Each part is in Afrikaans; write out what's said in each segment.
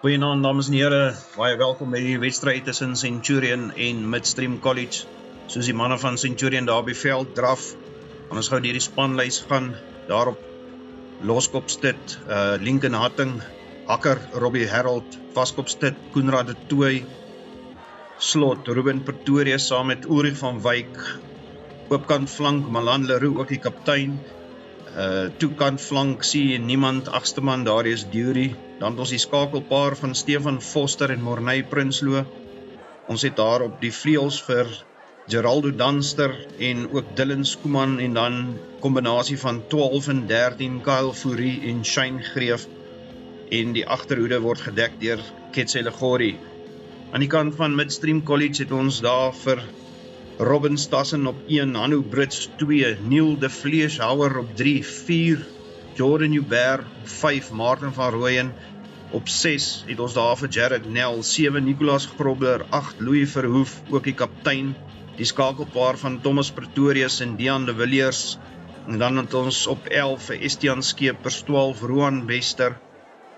Goeienaand dames en here, baie welkom by die wedstryd tussen Centurion en Midstream College. Soos die manne van Centurion daar by veld draf, en ons gou deur die spanlys gaan, daarop Loskopstit, Lincoln Hatting, Hakker, Robbie Harold, Vaskopstit, Koenraad de Tooy, Slot, Ruben Pretorius saam met Ulrich van Wyk, oopkant flank, Malan Leroux ook die kaptein, toekant flank, sien niemand, agste man, Darius Dury, dan het ons die skakelpaar van Stefan Foster en Morney Prinsloo. Ons het daar op die vleuels vir Geraldo Danster en ook Dylan Skuman en dan kombinasie van 12 en 13, Kyle Fourie en Shane Greef. En die agterhoede word gedek deur Ketsele Gori. Aan die kant van Midstream College het ons daar vir Robin Stassen op 1, Hanno Brits 2, Neil de Vleeshouwer op 3, 4, Jordan Hubert op 5, Martin van Rooyen op 6, het ons daar vir Jared Nel, 7, Nicolas Grobler, 8, Louis Verhoef, ook die kaptein, die skakelpaar van Thomas Pretorius en Dean de Villiers, en dan het ons op 11 vir Estian Skeepers, 12, Roan Wester,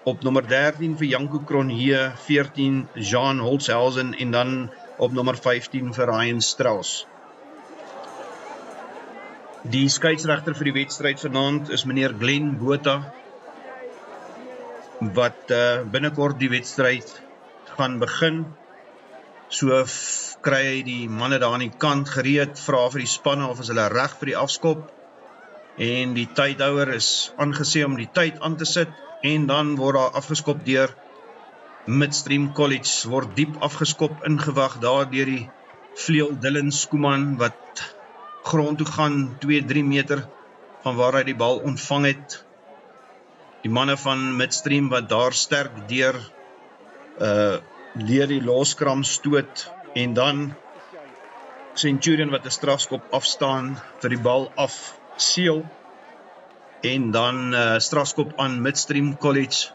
op nommer 13 vir Janko Kronje, 14, Jean Holzhausen en dan op nommer 15 vir Ryan Strauss. Die skeieregter vir die wedstryd vanaand is meneer Glenn Botha, wat binnekort die wedstryd gaan begin. So kry hy die manne daar aan die kant gereed, vra vir die spanne of is hulle reg vir die afskop, en die tydhouer is aangesê om die tyd aan te sit, en dan word daar afgeskop deur Midstream College, word diep afgeskop, ingewag daar deur die vleuel Dylan Skuman, wat grond toe gaan 2-3 meter van waar hy die bal ontvang het. Die manne van Midstream wat daar sterk deur die loskram stoot, en dan Centurion wat 'n strafskop afstaan vir die bal afseel, en dan strafskop aan Midstream College,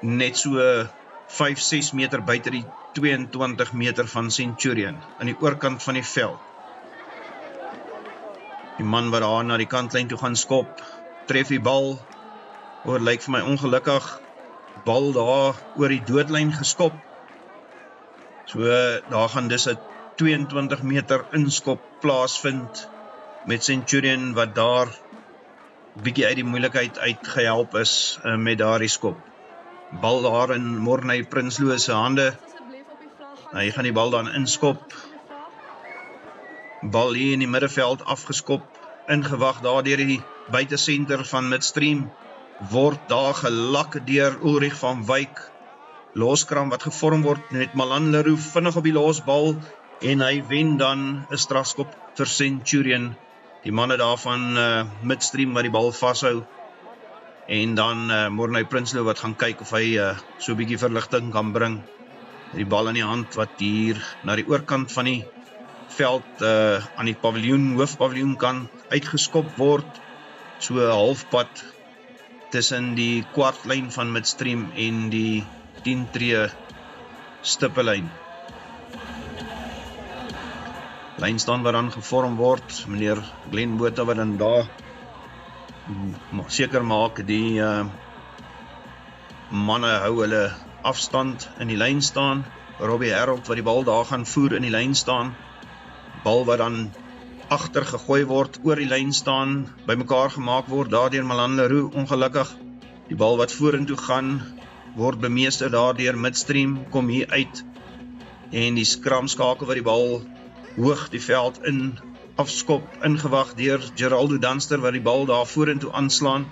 net so 5-6 meter buite die 22 meter van Centurion, aan die oorkant van die veld. Die man wat daar na die kantlyn toe gaan skop, tref die bal, lyk vir my ongelukkig, bal daar oor die doodlyn geskop. So daar gaan dus 'n 22 meter inskop plaasvind, met Centurion wat daar bietjie uit die moeilikheid uitgehelp is met daardie skop. Bal daar in Morney Prinsloo se hande, hy gaan die bal dan inskop, bal hier in die middenveld afgeskop, ingewag daar deur die buitesenter van Midstream, word daar gelak deur Ulrich van Wyk, loskram wat gevorm word met Malan Leroux vinnig op die losbal, en hy wen dan 'n strafskop vir Centurion, die manne daar van Midstream wat die bal vashou, en dan Morney Prinsloo wat gaan kyk of hy so 'n bietjie verligting kan bring, die bal in die hand wat hier na die oorkant van die veld aan die paviljoen, hoofpaviljoen kan uitgeskop word, so 'n halfpad tussen die kwartlyn van Midstream en die 10 tree stippellyn. Lynstaan wat dan gevorm word, meneer Glenn Botha wat dan daar seker maak die manne hou hulle afstand in die lyn staan, Robbie Harold wat die bal daar gaan voer in die lyn staan, bal wat dan agter gegooi word, oor die lyn staan, bymekaar gemaak word, daardeur Malan Leroux, ongelukkig, die bal wat vorentoe gaan, word bemeester daardeur Midstream, kom hier uit, en die skramskakel wat die bal hoog die veld in afskop, ingewag deur Geraldo Danster wat die bal daar vorentoe aanslaan,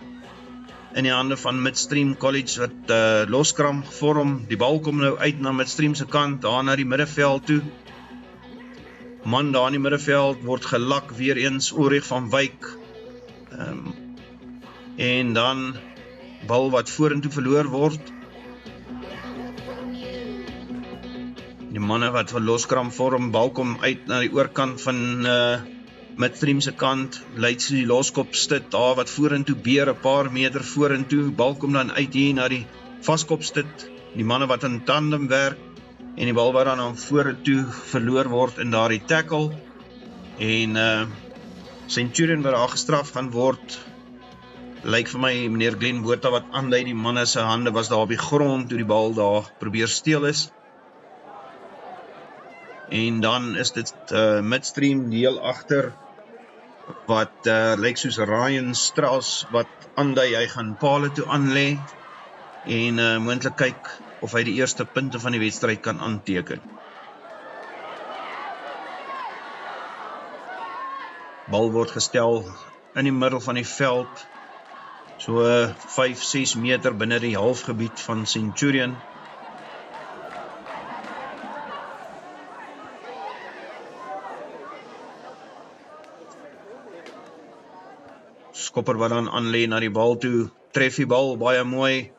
in die hande van Midstream College wat loskram vorm, die bal kom nou uit na Midstream se kant, daar na die middenveld toe, man daar in die middenveld word gelak weer eens, Ulrich van Wyk, en dan bal wat vorentoe verloor word, die manne wat van loskram vorm, bal kom uit na die oorkant van Midstream se kant, lyk so die loskopstit daar wat vorentoe beer, 'n paar meter vorentoe, bal kom dan uit hier na die vaskopstit, die manne wat in tandem werk, en die bal wat dan aan vorentoe verloor word in daardie tackle, en Centurion wat daar gestraf gaan word, Lyk vir my meneer Glenn Botha wat aandui die manne se hande was daar op die grond toe die bal daar probeer steel is. En dan is dit midstream heel agter wat lyk soos Ryan Strauss wat aandui hy gaan pale toe aanlê en moontlik kyk of hy die eerste punte van die wedstryd kan aanteken. Bal word gestel in die middel van die veld, so 5-6 meter binne die halfgebied van Centurion. Skopper wat dan aanlê na die bal toe, tref die bal baie mooi,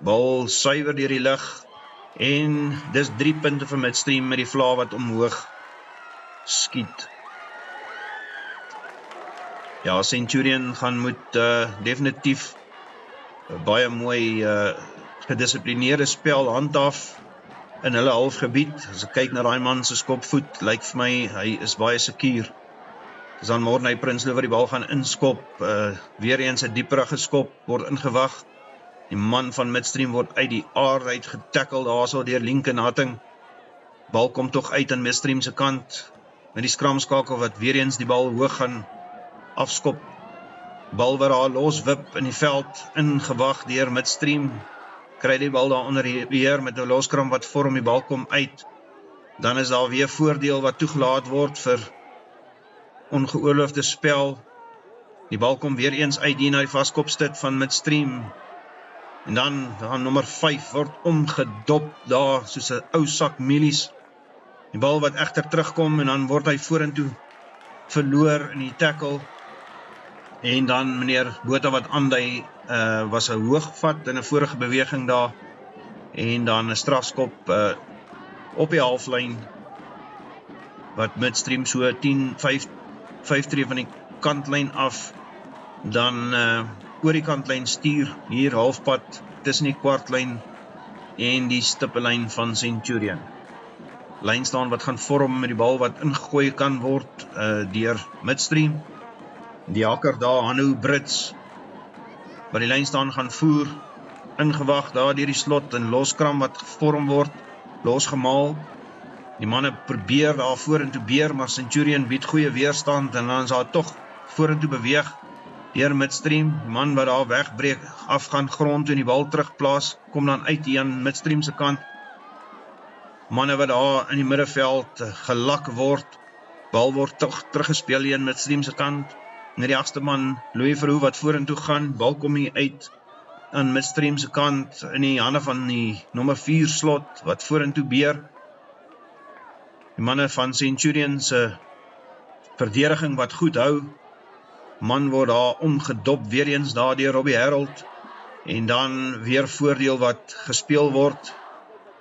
bal suiwer deur die lug, en dis 3 punte vir midstream met die vla wat omhoog skiet. Ja, Centurion gaan moet definitief baie mooi gedissiplineerde spel handhaaf in hulle halfgebied. As ek kyk na daai man se skopvoet, lyk vir my hy is baie sekuur. Dis dan Morney Prinsloo wat die bal gaan inskop, weer eens 'n dieperige skop word ingewag. Die man van midstream word uit die aard uit getackle daarso deur Lincoln Hatting. Bal kom tog uit aan midstream se kant met die skramskakel wat weer eens die bal hoog gaan afskop. Bal wat daar loswip in die veld, ingewag deur midstream. Kry die bal daar onder beheer met 'n loskram wat vorm, die bal kom uit. Dan is daar weer voordeel wat toegelaat word vir ongeoorloofde spel. Die bal kom weer eens uit hier na die vaskopstit van midstream. En dan nommer 5 word omgedop daar soos 'n ou sak mielies. Die bal wat egter terugkom en dan word hy vorentoe verloor in die tackle. En dan meneer Botha wat aandui was 'n hoogvat in 'n vorige beweging daar. En dan 'n strafskop op die halflyn wat midstream so 5 tree van die kantlyn af. Dan oor die kantlyn stuur hier halfpad tussen die kwartlyn en die stippellyn van Centurion. Lyn staan wat gaan vorm met die bal wat ingegooi kan word deur midstream. Die hakker daar, Hanno Brits, wat die lyn staan gaan voer, ingewag daar deur die slot, en loskram wat gevorm word, losgemaal. Die manne probeer daar vorentoe beer, maar Centurion bied goeie weerstand, en dan is daar tog vorentoe beweeg deur midstream. Die man wat daar wegbreek, afgaan grond en die bal terugplaas, kom dan uit hier aan midstream se kant. Manne wat daar in die middeveld gelak word, bal word tog teruggespeel hier aan midstream se kant. Net die agste man, Louis Verhoeven wat vorentoe gaan, bal kom hier uit aan midstream se kant in die hande van die nommer 4 slot wat vorentoe beer. Die manne van Centurion se verdediging wat goed hou. Man word daar omgedop weer eens daar deur Robbie Harold en dan weer voordeel wat gespeel word.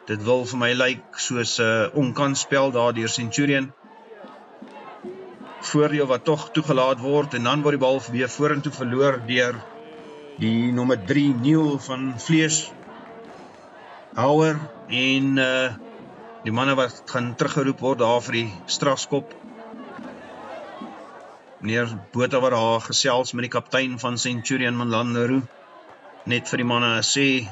Dit wil vir my lyk soos 'n onkansspel daar deur Centurion. Voordeel wat tog toegelaat word en dan word die bal weer vorentoe verloor deur die nommer 3 Neil van Vlees Houer en die manne wat gaan teruggeroep word daar vir die strafskop. Meneer Botha wat daar gesels met die kaptein van Centurion, Manlanero, net vir die manne sê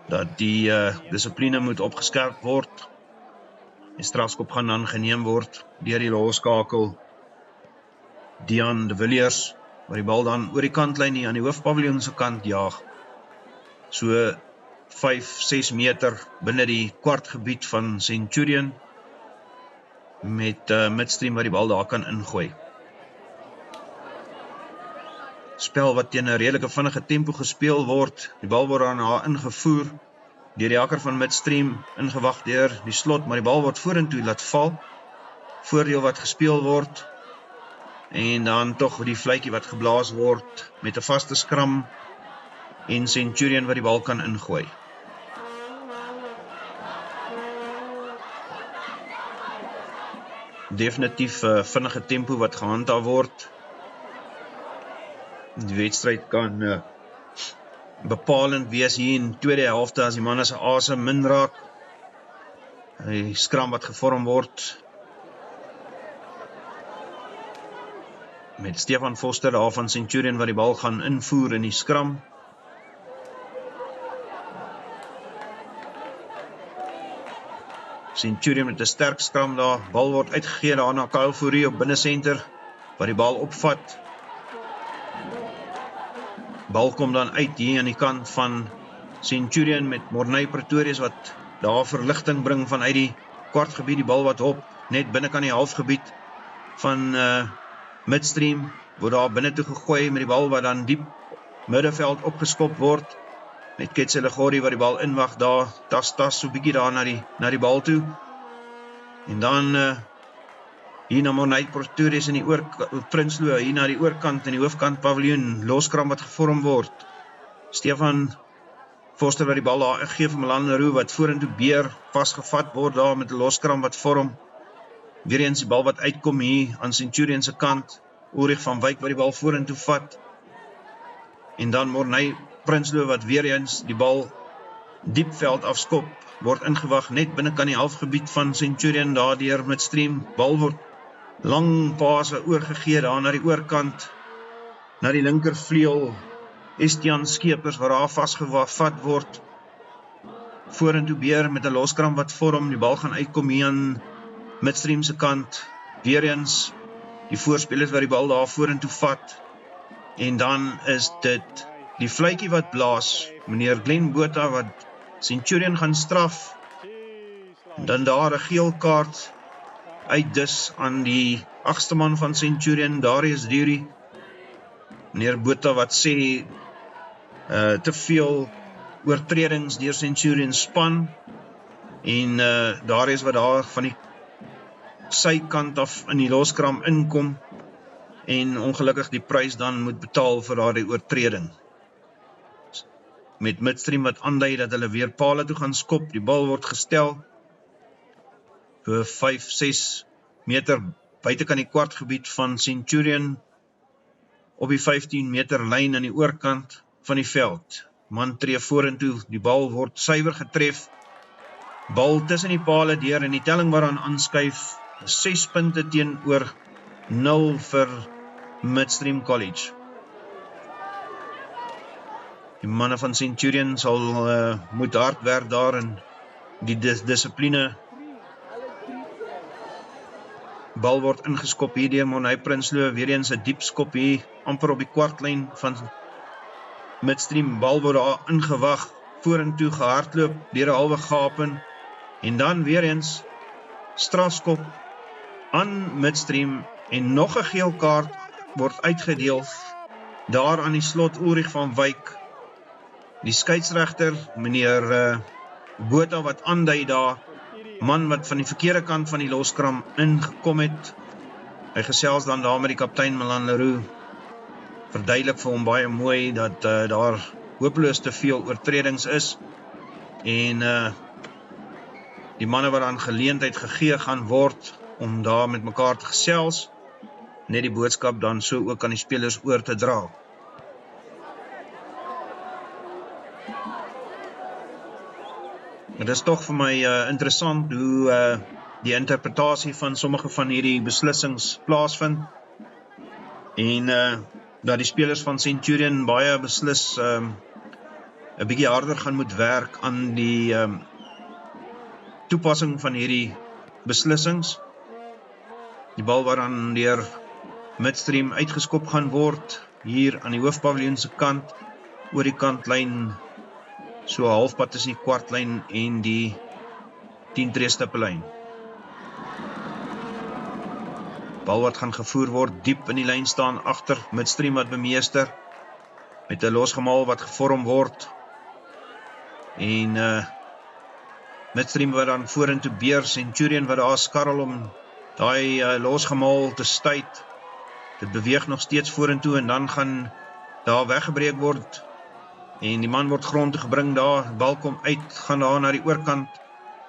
dat die dissipline moet opgeskerp word. Die strafskop gaan dan geneem word deur die loskakel Dian de Villiers, waar die bal dan oor die kantlyn hier aan die hoofpaviljoen se kant jaag. So 5-6 meter binne die kwartgebied van Centurion met midstream wat die bal daar kan ingooi. Spel wat teen 'n redelike vinnige tempo gespeel word. Die bal word daarna ingevoer deur die hakker van midstream, ingewag deur die slot, maar die bal word vorentoe laat val. Voordeel wat gespeel word en dan tog die fluitjie wat geblaas word met 'n vaste skram en Centurion wat die bal kan ingooi. Definitief vinnige tempo wat gehandhaaf word. Die wedstryd kan bepalend wees hier in die tweede helfte as die manne se asem min raak. Die skram wat gevorm word met Stefan Foster daar van Centurion wat die bal gaan invoer in die skram. Centurion met 'n sterk skram daar, bal word uitgegee daar na Kyle Fourie op binnensenter, wat die bal opvat. Bal kom dan uit hier aan die kant van Centurion met Morney Pretorius wat daar verligting bring vanuit die kwartgebied, die bal wat hop, net binnekant die halfgebied van midstream, word daar binne toe gegooi met die bal wat dan diep middenveld opgeskop word, met Ketselegori wat die bal inwag daar, tas so bietjie daar na die bal toe, en dan hier na Morney Pretorius in die Prinsloo, hier na die oorkant in die hoofkant paviljoen, loskram wat gevorm word, Stefan Foster wat die bal daar gee vir Milan Leroux wat vorentoe beer vasgevat word daar met 'n loskram wat vorm. Weer eens die bal wat uitkom hier aan Centurion se kant. Ulrich van Wyk wat die bal vorentoe vat. En dan Morney Prinsloo wat weer eens die bal diepveld afskop, word ingewag net binnekant die halfgebied van Centurion daardeur midstream. Bal word lang pase oorgegee daar na die oorkant, na die linkervleuel. Estian Skeepers wat daar vasgevat word, vorentoe beer met 'n loskram wat vorm, die bal gaan uitkom hier aan midstream se kant, weer eens die voorspelers wat die bal daar vorentoe vat, en dan is dit die fluitjie wat blaas, meneer Glenn Botha wat Centurion gaan straf, en dan daar 'n geel kaart uitdis aan die agste man van Centurion, Darius Dury, meneer Botha wat sê te veel oortredings deur Centurion span, en daar is wat daar van die sykant af in die loskram inkom, en ongelukkig die prys dan moet betaal vir daardie oortreding. Met midstream wat aandui dat hulle weer pale toe gaan skop, die bal word gestel, vir 5-6 meter buitekant die kwartgebied van Centurion, op die 15 meter lyn aan die oorkant van die veld. Man tree vorentoe, die bal word suiwer getref, bal tussen die pale deur en die telling waaraan aanskuif, 6 punte teenoor 0 vir Midstream College. Die manne van Centurion sal moet hard werk daar in die dissipline. Bal word ingeskop hier deur Morney Prinsloo, weer eens 'n diep skop hier, amper op die kwartlyn van Midstream. Bal word daar ingewag, vorentoe gehardloop deur 'n halwe gapen, en dan weer eens strafskop aan Midstream, en nog 'n geel kaart word uitgedeel daar aan die slot. Ulrich van Wyk, die skeieregter, meneer Botha wat aandui daar, man wat van die verkeerde kant van die loskram ingekom het. Hy gesels dan daar met die kaptein Milan Leroux, verduidelik vir hom baie mooi dat daar hopeloos te veel oortredings is, en die manne wat aan geleentheid gegee gaan word om daar met mekaar te gesels, net die boodskap dan so ook aan die spelers oor te dra. Dit is tog vir my interessant hoe die interpretasie van sommige van hierdie beslissings plaasvind, en dat die spelers van Centurion baie beslis 'n bietjie harder gaan moet werk aan die toepassing van hierdie beslissings. Die bal waaraan deur Midstream uitgeskop gaan word, hier aan die hoofpaviljoen se kant, oor die kantlyn, so halfpad tussen die kwartlyn en die 10-tree stippellyn. Bal wat gaan gevoer word, diep in die lyn staan agter Midstream wat bemeester, met 'n losgemaal wat gevorm word, en Midstream wat dan vorentoe beer, Centurion wat daar skarrel om daai losgemaal te stuit. Dit beweeg nog steeds vorentoe, en dan gaan daar weggebreek word, en die man word grond toe gebring daar, bal kom uit, gaan daar na die oorkant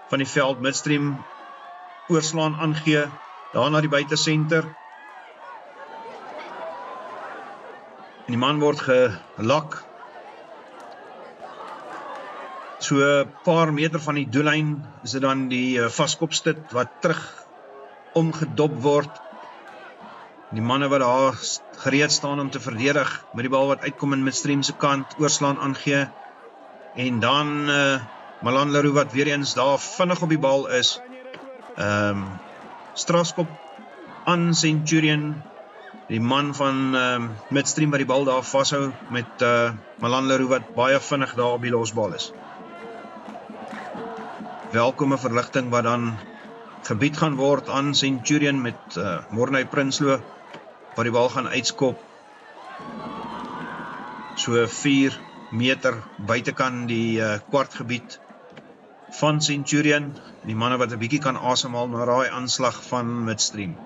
van die veld, Midstream oorslaan aangee, daar na die buitesenter, en die man word gelak, so 'n paar meter van die doellyn, is dit dan die vaskopstit wat terug omgedop word, Die manne wat daar gereed staan om te verdedig, met die bal wat uitkom in Midstream se kant, oorslaan aangee, en dan Malan Leroux wat weer eens daar vinnig op die bal is, strafskop aan Centurion, die man van Midstream wat die bal daar vashou, met Malan Leroux wat baie vinnig daar op die losbal is. Welkome verligting wat dan gebied gaan word aan Centurion met Morney Prinsloo, wat die bal gaan uitskop, so 4 meter buitekant die kwartgebied van Centurion, die manne wat 'n bietjie kan asemhaal na daai aanslag van Midstream.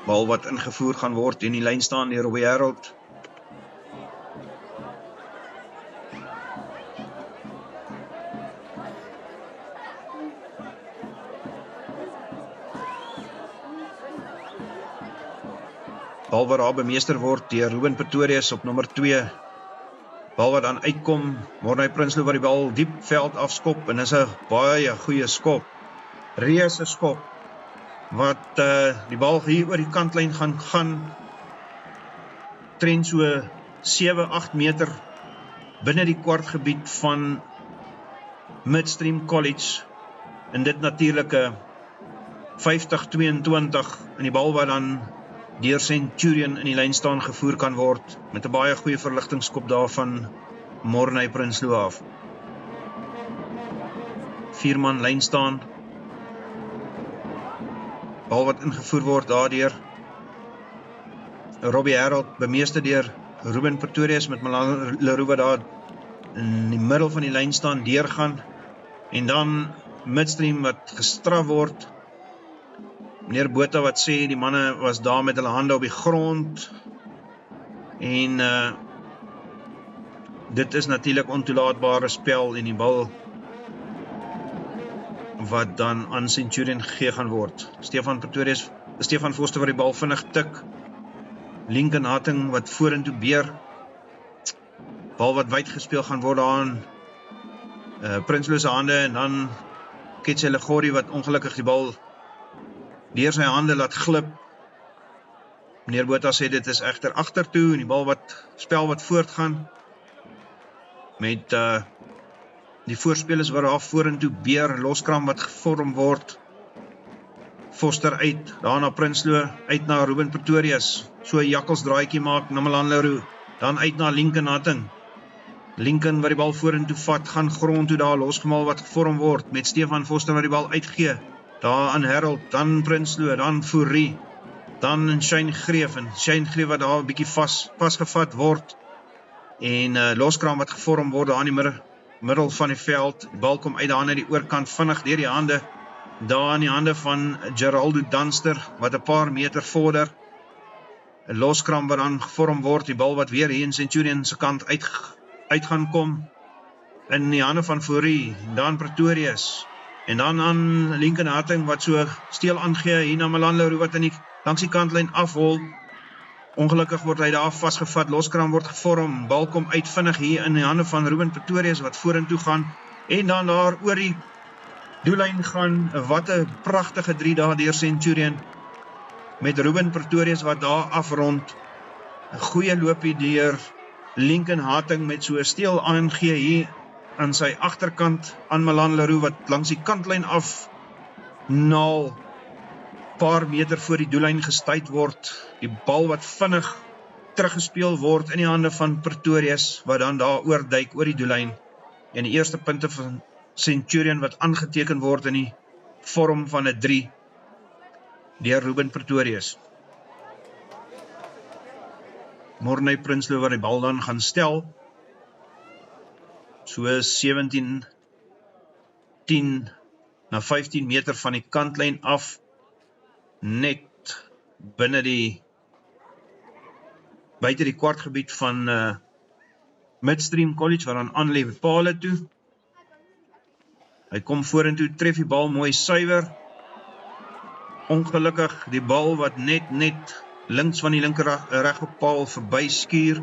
Bal wat ingevoer gaan word en die lyn staan deur Robbie Harold. Bal wat daar bemeester word deur Ruben Pretorius op nommer 2. Bal wat dan uitkom, Morney Prinsloo wat die bal diep veld afskop, en is 'n baie goeie skop. Reuse skop, wat die bal hier oor die kantlyn gaan tren so 7-8 meter binne die kwartgebied van Midstream College, en dit natuurlik 50-22, en die bal wat dan deur Centurion in die lyn staan gevoer kan word, met 'n baie goeie verligtingskop daarvan Morney Prinsloo af. 4 man lyn staan. Bal wat ingevoer word daardeur Robbie Harold, bemeester deur Ruben Pretorius met Malan Leroux wat daar in die middel van die lyn staan, deurgaan, en dan Midstream wat gestraf word. Meneer Botha wat sê die manne was daar met hulle hande op die grond, en dit is natuurlik ontoelaatbare spel, en die bal wat dan aan Centurion gegee gaan word. Stefan Foster wat die bal vinnig tik, Lincoln Hatting wat vorentoe beer, bal wat wyd gespeel gaan word aan Prinsloo se hande, en dan Ketse Legori wat ongelukkig die bal deur sy hande laat glip. Meneer Botha sê dit is egter agtertoe, en die bal spel wat voortgaan, met die voorspelers wat daar vorentoe beer, loskram wat gevorm word, Foster uit, daarna Prinsloo, uit na Ruben Pretorius, so 'n jakkelsdraaikie maak na Malan Leroux, dan uit na Lincoln Hatting, Lincoln wat die bal vorentoe vat, gaan grond toe daar losgemaal wat gevorm word, met Stefan Foster wat die bal uitgee, daar aan Harold, dan Prinsloo, dan Fourie, dan Shane Greef, en Shane Greef wat daar 'n bietjie vasgevat word, en loskram wat gevorm word daar in die middel van die veld, die bal kom uit daar aan die oorkant, vinnig deur die hande, daar in die hande van Geraldo Dunster, wat 'n paar meter vorder, 'n loskram wat dan gevorm word, die bal wat weer hier in Centurion se kant uit gaan kom, in die hande van Fourie, dan Pretorius, en dan aan Lincoln Hatting wat so steel aangee, hier na Malan Leroux wat langs die kantlyn afhol, ongelukkig word hy daar vasgevat, loskram word gevorm, bal kom uit vinnig hier in die hande van Ruben Pretorius wat vorentoe gaan, en dan daar oor die doellyn gaan, wat 'n pragtige 3 daar deur Centurion, met Ruben Pretorius wat daar afrond, 'n goeie loopie deur Lincoln Hatting met so 'n steel aangee hier aan sy agterkant aan Malan Leroux wat langs die kantlyn af naal, paar meter voor die doellyn gestuit word, die bal wat vinnig teruggespeel word in die hande van Pretorius wat dan daar oorduik oor die doellyn, en die eerste punte van Centurion wat aangeteken word in die vorm van 'n 3 deur Ruben Pretorius. Morney Prinsloo wat die bal dan gaan stel, so 17-10 na 15 meter van die kantlyn af, net binne buite die kwartgebied van Midstream College, wat dan aanlê pale toe. Hy kom vorentoe, tref die bal mooi suiwer. Ongelukkig die bal wat net links van die linker regpaal verby skuur.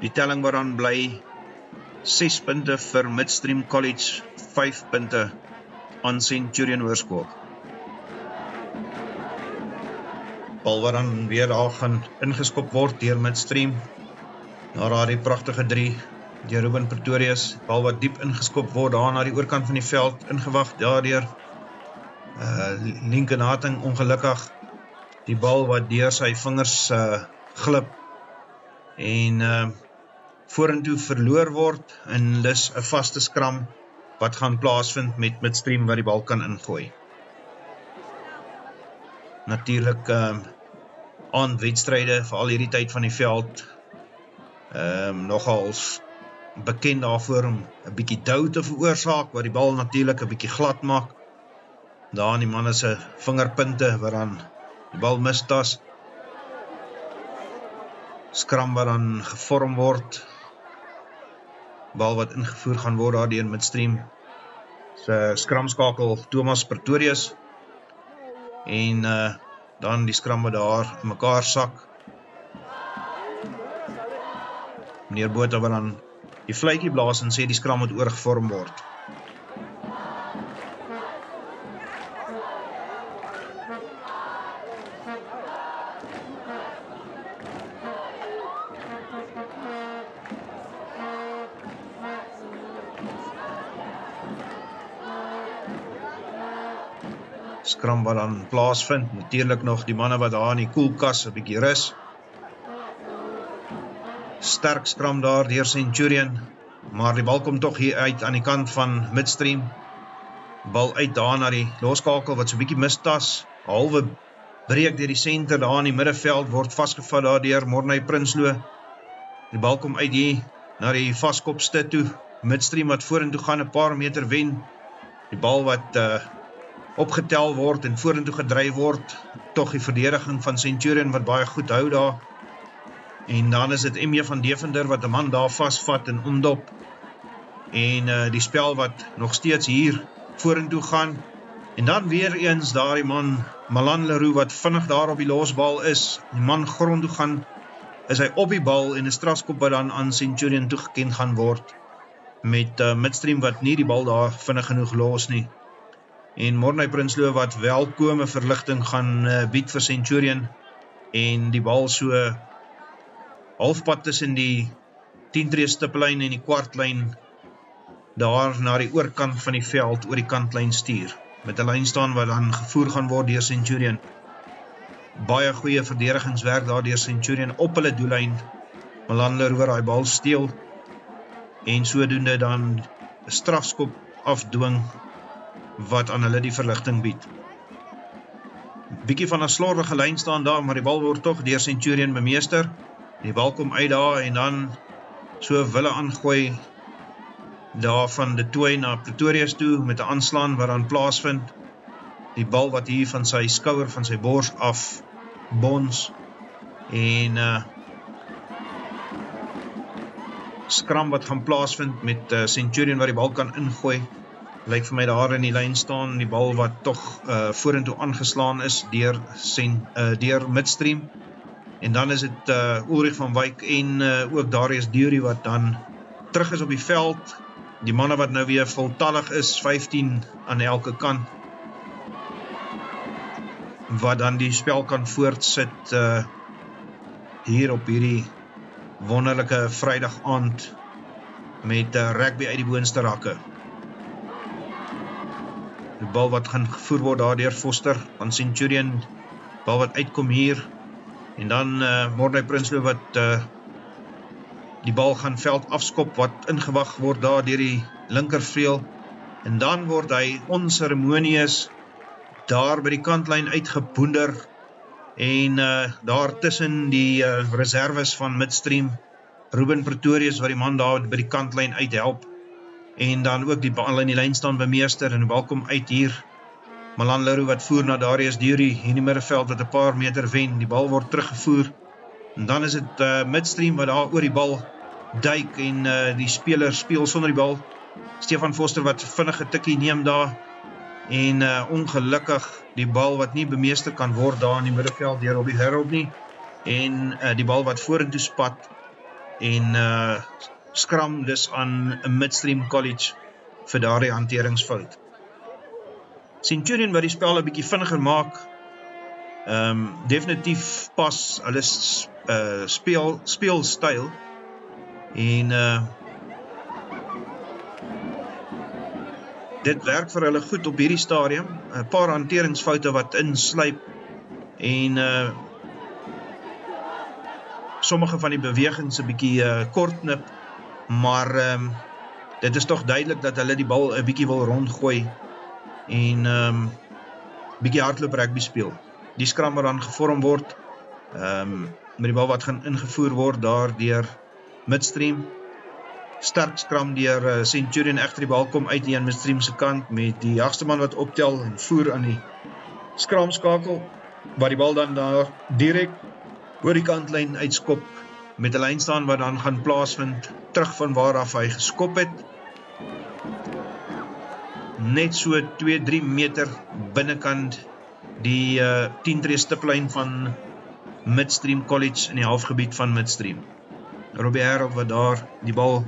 Die telling wat dan bly 6 punte vir Midstream College, 5 punte aan Centurion Hoërskool. bal wat dan weer daar gaan ingeskop word deur Midstream, na daardie pragtige 3 deur Ruben Pretorius, bal wat diep ingeskop word daar na die oorkant van die veld, ingewag daardeur Lincoln Hating ongelukkig, die bal wat deur sy vingers glip en vorentoe verloor word en dis 'n vaste skram wat gaan plaasvind met Midstream wat die bal kan ingooi. Natuurlik aandwedstryde vir al hierdie tyd van die veld nogals bekend daarvoor om 'n bietjie dou te veroorsaak wat die bal natuurlik 'n bietjie glad maak. Daar aan die manne se vingerpunte wat dan die bal mistas. Skram wat dan gevorm word. Bal wat ingevoer gaan word daar deur Midstream. Se skramskakel Thomas Pretorius. En dan die skram wat daar in mekaar sak. Meneer Botha wat dan die fluitjie blaas en sê die skram moet oorgevorm word. Skram wat dan plaasvind, natuurlik nog die manne wat daar in die koelkas 'n bietjie rus. Sterk skram daar deur Centurion, maar die bal kom tog hier uit aan die kant van Midstream. Bal uit daar na die loskakel wat so 'n bietjie mistas, halwe breek deur die senter daar in die middeveld, word vasgevat daar deur Morney Prinsloo. Die bal kom uit hier na die vaskopste toe. Midstream wat vorentoe gaan 'n paar meter wen. Die bal wat opgetel word en vorentoe gedryf word, tog die verdediging van Centurion wat baie goed hou daar. En dan is dit M.J. van Devender wat 'n man daar vasvat en omdop. En die spel wat nog steeds hier vorentoe gaan. En dan weer eens daar die man Malan Leroux wat vinnig daar op die losbal is. Die man grond toe gaan, is hy op die bal en 'n strafskop wat dan aan Centurion toegeken gaan word. Met Midstream wat nie die bal daar vinnig genoeg los nie. En Morney Prinsloo wat welkome verligting gaan bied vir Centurion. En die bal so halfpad tussen die 10-tree stiplyn en die kwartlyn daar na die oorkant van die veld oor die kantlyn stuur. Met 'n lyn staan wat dan gevoer gaan word deur Centurion. Baie goeie verdedigingswerk daar deur Centurion op hulle doellyn. Malan Leroux daai bal steel en sodoende dan 'n strafskop afdwing wat aan hulle die verligting bied. Bietjie van 'n slordige lyn staan daar, maar die bal word tog deur Centurion bemeester. Die bal kom uit daar en dan so wille aangooi daar van De Tooy na Pretorius toe met 'n aanslaan wat dan plaasvind. Die bal wat hier van sy skouer, van sy bors af bons en skram wat gaan plaasvind met Centurion wat die bal kan ingooi. Lyk vir my daar in die lyn staan, die bal wat tog vorentoe aangeslaan is deur Midstream. En dan is dit Ulrich van Wyk en ook Darius Durie wat dan terug is op die veld. Die manne wat nou weer voltallig is, 15 aan elke kant. Wat dan die spel kan voortsit hier op hierdie wonderlike Vrydag aand met rugby uit die boonste rakke. Die bal wat gaan gevoer word daar deur Foster van Centurion, bal wat uitkom hier, en dan Morney Prinsloo wat die bal gaan veld afskop, wat ingewag word daar deur die linkervleuel, en dan word hy onceremonieus daar by die kantlyn uitgeboender, en daar tussen die reserves van Midstream, Ruben Pretorius wat die man daar by die kantlyn uithelp, en dan ook die bal in die lyn staan bemeester, en die bal kom uit hier, Malan Leroux wat voer na Darius Durie, hier in die middeveld wat 'n paar meter wen, die bal word teruggevoer, en dan is dit Midstream wat daar oor die bal duik, en die speler speel sonder die bal, Stefan Foster wat vinnige tikkie neem daar, en ongelukkig die bal wat nie bemeester kan word daar in die middeveld deur Robbie Harold nie, en die bal wat vorentoe spat, en skram dus aan Midstream College vir daardie hanteringsfout. Centurion wat die spel 'n bietjie vinniger maak, Definitief pas hulle speelstyl en dit werk vir hulle goed op hierdie stadium, 'n paar hanteringsfoute wat insluip en sommige van die bewegings 'n bietjie kortknip, maar dit is tog duidelik dat hulle die bal 'n bietjie wil rondgooi en bietjie hardloop rugby speel. Die skram wat dan gevorm word, met die bal wat gaan ingevoer word daar deur Midstream. Sterk skram deur Centurion, egter die bal kom uit aan Midstream se kant met die jagste man wat optel en voer aan die skramskakel, waar die bal dan daar direk oor die kantlyn uitskop met 'n lyn staan wat dan gaan plaasvind terug van waar af hy geskop het. Net so 2-3 meter binnekant die 10 tree stiplyn van Midstream College in die halfgebied van Midstream. Robbie Harold wat daar die bal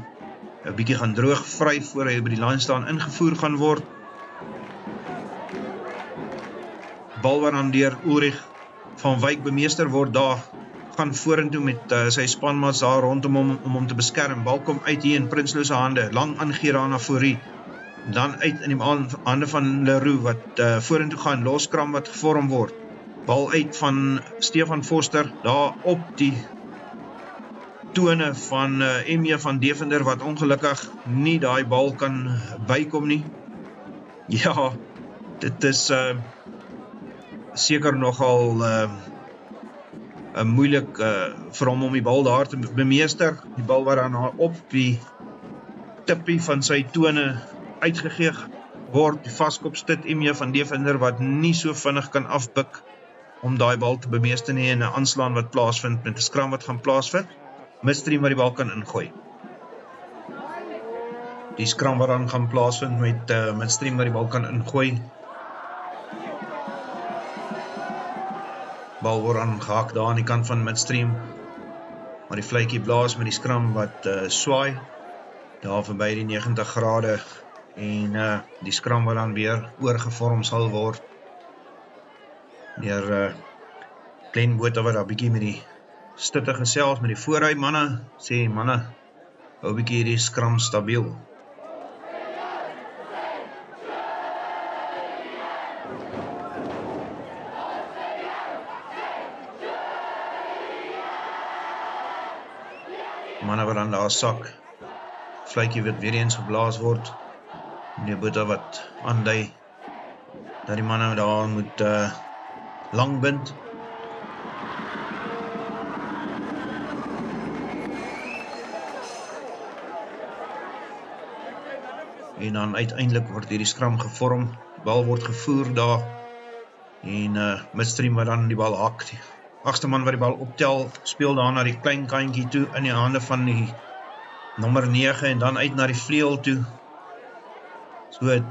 'n bietjie gaan droog vry voor hy by die lyn staan ingevoer gaan word. Bal wat dan deur Ulrich van Wyk bemeester word, daar gaan vorentoe met sy spanmaats daar rondom hom om hom te beskerm. Bal kom uit hier in Prinsloo se hande, lang aangee daar na Fourie. Dan uit in die hande van Leroux wat vorentoe gaan, loskram wat gevorm word. Bal uit van Stefan Foster, daar op die tone van M.J. van Devender wat ongelukkig nie daai bal kan bykom nie. Ja, dit is seker nogal moeilik vir hom om die bal daar te bemeester. Die bal wat dan op die tippie van sy tone uitgegee word, die vaskopstit M.J. van Devender wat nie so vinnig kan afbuk om daai bal te bemeester nie en 'n aanslaan wat plaasvind met 'n skram wat gaan plaasvind. Midstream wat die bal kan ingooi. Die skram wat dan gaan plaasvind met Midstream wat die bal kan ingooi. Bal word aangehak daar aan die kant van Midstream, maar die fluitjie blaas met die skram wat swaai daar verby die 90 grade en die skram wat dan weer oorgevorm sal word deur Glenn Botha wat daar bietjie met die stitte gesels met die voorry manne, sê manne, hou bietjie hierdie skram stabiel. Manne wat dan daar sak, fluitjie wat weer eens geblaas word, meneer Botha wat aandui dat die manne daar moet lang bind. En dan uiteindelik word hierdie skram gevorm, die bal word gevoer daar en Midstream wat dan die bal hak. Die agste man wat die bal optel, speel daar na die klein kantjie toe in die hande van die nommer 9 en dan uit na die vleuel toe. So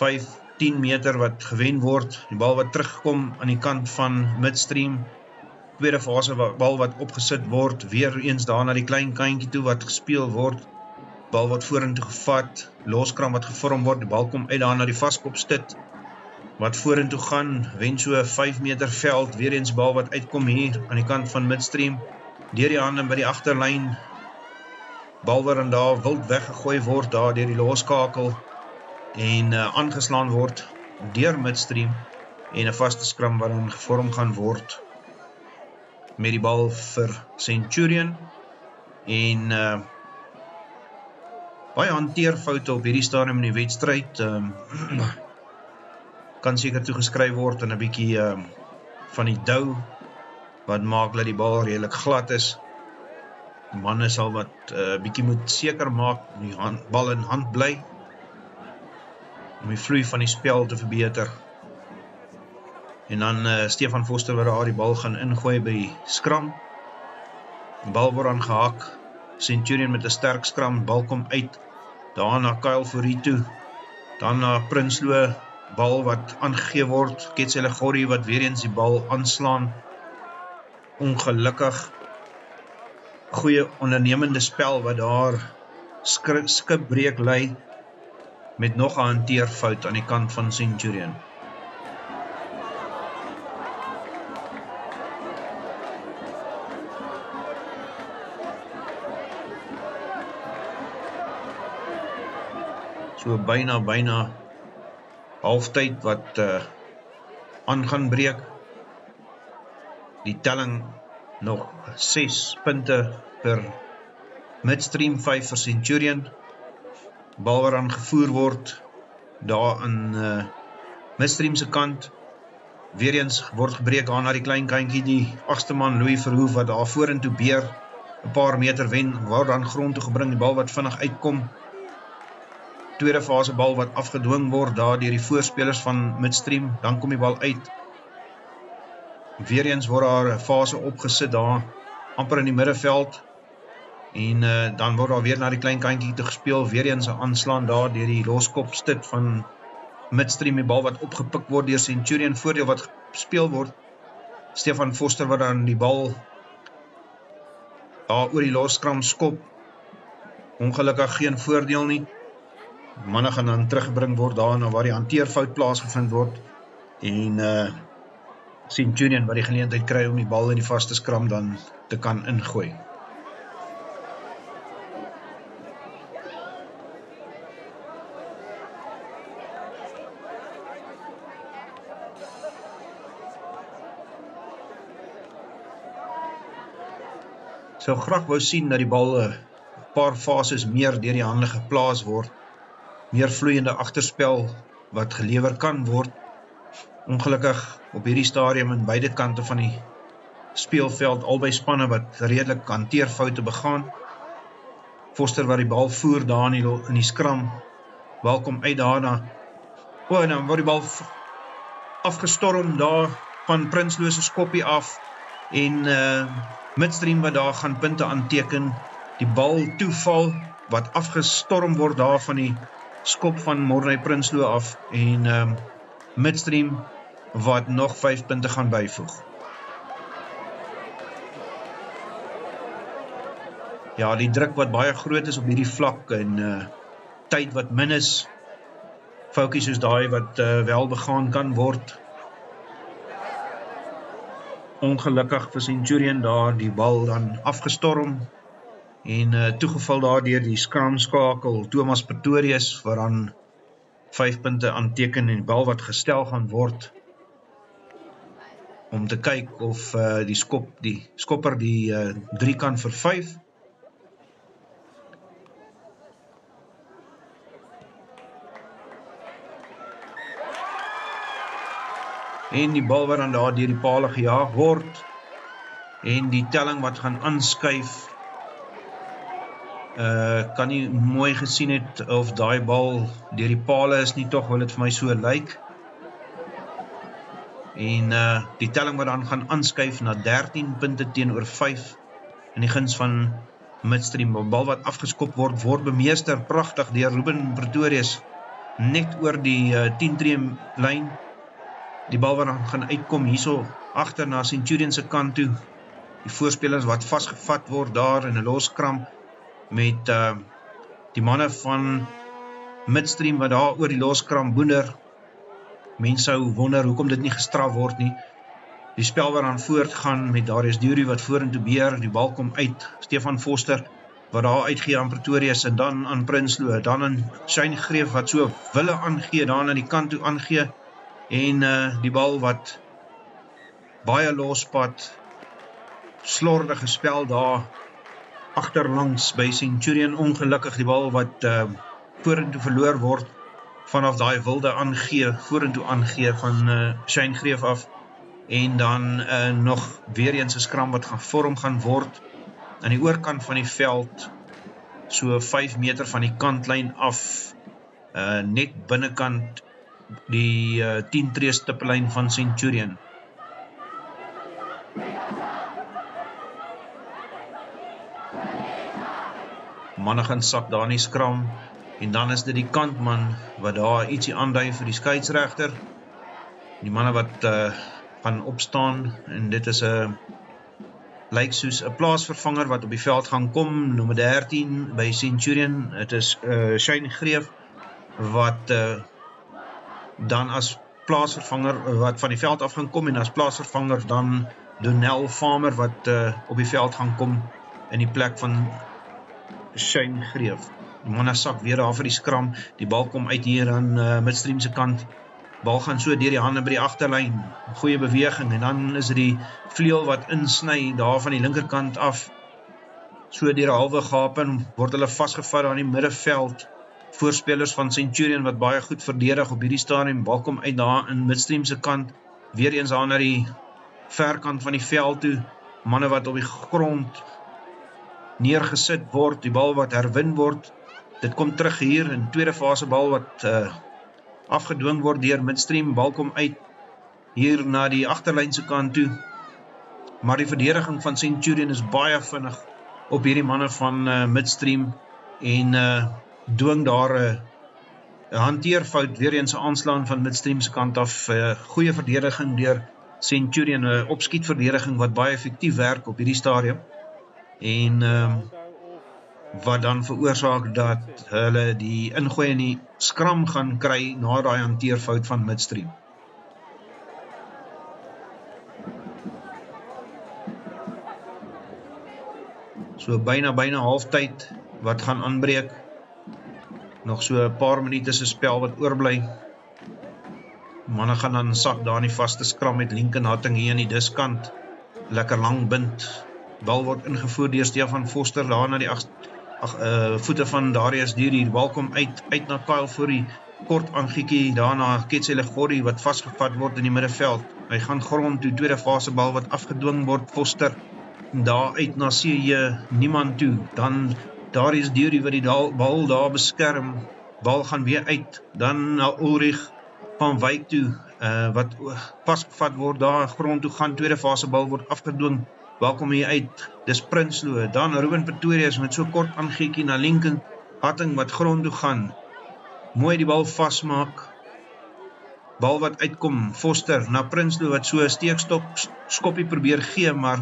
5-10 meter wat gewen word, die bal wat terugkom aan die kant van Midstream. Tweede fase bal wat opgesit word, weer eens daar na die klein kantjie toe wat gespeel word. Bal wat vorentoe gevat, loskram wat gevorm word, die bal kom uit daar na die vaskopstit wat vorentoe gaan, wen so 5 meter veld, weer eens bal wat uitkom hier aan die kant van Midstream, deur die hande by die agterlyn, bal wat dan daar wild weggegooi word, daar deur die loskakel en aangeslaan word deur Midstream en 'n vaste skram wat dan gevorm gaan word met die bal vir Centurion en baie hanteerfoute op hierdie stadium in die wedstryd kan seker toegeskryf word en 'n bietjie van die dou wat maak dat die bal redelik glad is. Die manne sal wat bietjie moet seker maak die bal in hand bly om die vloei van die spel te verbeter. En dan Stefan Foster wat daar die bal gaan ingooi by die skram. Die bal word dan gehak. Centurion met 'n sterk skram, bal kom uit. Daarna Kyle Fourie toe. Dan na Prinsloo, bal wat aangegee word. Ketsele Gorrie wat weer eens die bal aanslaan. Ongelukkig. Goeie ondernemende spel wat daar skipbreek lei met nog 'n hanteerfout aan die kant van Centurion. So byna halftyd wat aan gaan breek. Die telling nog 6 punte vir Midstream, 5 vir Centurion. Bal wat aan gevoer word daar aan Midstream se kant. Weer eens word gebreek aan na die klein kantjie, die agste man Louis Verhoef wat daar vorentoe beer, 'n paar meter wen, word dan grond toe gebring, die bal wat vinnig uitkom. Tweede fase bal wat afgedwing word daar deur die voorspelers van Midstream, dan kom die bal uit. Weer eens word daar 'n fase opgesit daar amper in die middeveld en dan word daar weer na die klein kantjie toe gespeel, weer eens 'n aanslaan daar deur die loskopstit van Midstream, die bal wat opgepik word deur Centurion, voordeel wat gespeel word. Stefan Foster wat dan die bal daar oor die loskram skop. Ongelukkig geen voordeel nie. Manne gaan dan teruggebring word daarna waar die hanteerfout plaasgevind word en Centurion wat die geleentheid kry om die bal in die vaste skram dan te kan ingooi. Sou graag wou sien dat die bal 'n paar fases meer deur die hande geplaas word, meer vloeiende agterspel wat gelewer kan word. Ongelukkig op hierdie stadium in beide kante van die speelveld, albei spanne wat redelik hanteerfoute begaan. Foster wat die bal voer daar in die skram, bal kom uit daarna. En dan word die bal afgestorm daar van Prinsloo se skoppie af en Midstream wat daar gaan punte aanteken, die bal toeval wat afgestorm word daar van die skop van Morney Prinsloo af en Midstream wat nog 5 punte gaan byvoeg. Ja, die druk wat baie groot is op hierdie vlak en tyd wat min is, foutjie soos daai wat wel begaan kan word. Ongelukkig vir Centurion daar die bal dan afgestorm en toegeval daar deur die skramskakel Thomas Pretorius wat dan 5 punte aanteken en die bal wat gestel gaan word om te kyk of die skopper die 3 kan vir 5. En die bal wat dan daar deur die pale gejaag word en die telling wat gaan aanskuif. Kan nie mooi gesien het of daai bal deur die pale is nie, tog wil dit vir my so lyk. En die telling wat dan gaan aanskuif na 13 punte teenoor 5 in die guns van Midstream. Bal wat afgeskop word bemeester pragtig deur Ruben Pretorius net oor die 10 tree lyn. Die bal wat dan gaan uitkom hierso agter na Centurion se kant toe. Die voorspelers wat vasgevat word daar in 'n loskram met die manne van Midstream wat daar oor die loskram boender. Mense sou wonder hoekom dit nie gestraf word nie. Die spel wat dan voortgaan met Darius Durie wat vorentoe beer, die bal kom uit. Stefan Foster wat daar uitgee aan Pretorius en dan aan Prinsloo, dan aan Shane Greef wat so wille aangee, daar aan die kant toe aangee. En die bal wat baie lospad, slordige spel daar agterlangs by Centurion, ongelukkig die bal wat vorentoe verloor word vanaf daai wilde vorentoe aangee van Shane Greef af en dan nog weer eens 'n skram wat gevorm gaan word aan die oorkant van die veld, so 5 meter van die kantlyn af, net binnekant die 10 tree stippellyn van Centurion. Manne gaan sak daar in die skram en dan is dit die kantman wat daar ietsie aandui vir die skeieregter. Die manne wat gaan opstaan en dit is lyk soos 'n plaasvervanger wat op die veld gaan kom, nommer 13 by Centurion. Dit is Shane Greef wat dan as plaasvervanger wat van die veld af gaan kom en as plaasvervanger dan Donnell Farmer wat op die veld gaan kom in die plek van Shane Greef. Die manne sak weer daar vir die skram, die bal kom uit hier aan Midstream se kant, bal gaan so deur die hande by die agterlyn, goeie beweging, en dan is dit die vleuel wat insny, daar van die linkerkant af, so deur 'n halwe gaap en word hulle vasgevat aan die middenveld, voorspelers van Centurion wat baie goed verdedig op hierdie stadium, bal kom uit daar in Midstream se kant, weer eens daar na die verkant van die veld toe, manne wat op die grond neergesit word, die bal wat herwin word, dit kom terug hier in tweede fase bal wat afgedwing word deur Midstream, bal kom uit hier na die agterlyn se kant toe, maar die verdediging van Centurion is baie vinnig op hierdie manne van Midstream en dwing daar 'n hanteerfout, weer eens 'n aanslaan van Midstream se kant af, goeie verdediging deur Centurion, 'n opskietverdediging wat baie effektief werk op hierdie stadium, en wat dan veroorsaak dat hulle die ingooi in die skram gaan kry na daai hanteerfout van Midstream. So byna halftyd wat gaan aanbreek, nog so 'n paar minute se spel wat oorbly. Manne gaan dan sak daar in die vaste skram met Lincoln Hatting hier in die diskant, lekker lang bind, bal word ingevoer deur Stefan Foster daar na die voete van Darius Durie, die bal kom uit na Kyle Fourie, kort aangiekie daarna Ketsele Gorrie wat vasgevat word in die middenveld, hy gaan grond toe, tweede fase bal wat afgedwing word, Foster daar uit na CJ niemand toe, dan Darius Durie wat die bal daar beskerm, bal gaan weer uit, dan na Ulrich van Wyk toe, wat vasgevat word daar grond toe gaan, tweede fase bal word afgedwing, bal kom hier uit, dis Prinsloo, dan Ruben Pretorius met so kort aangiekie na Lincoln Hatting wat grond toe gaan, mooi die bal vasmaak, bal wat uitkom, Foster na Prinsloo wat so 'n steekskoppie probeer gee, maar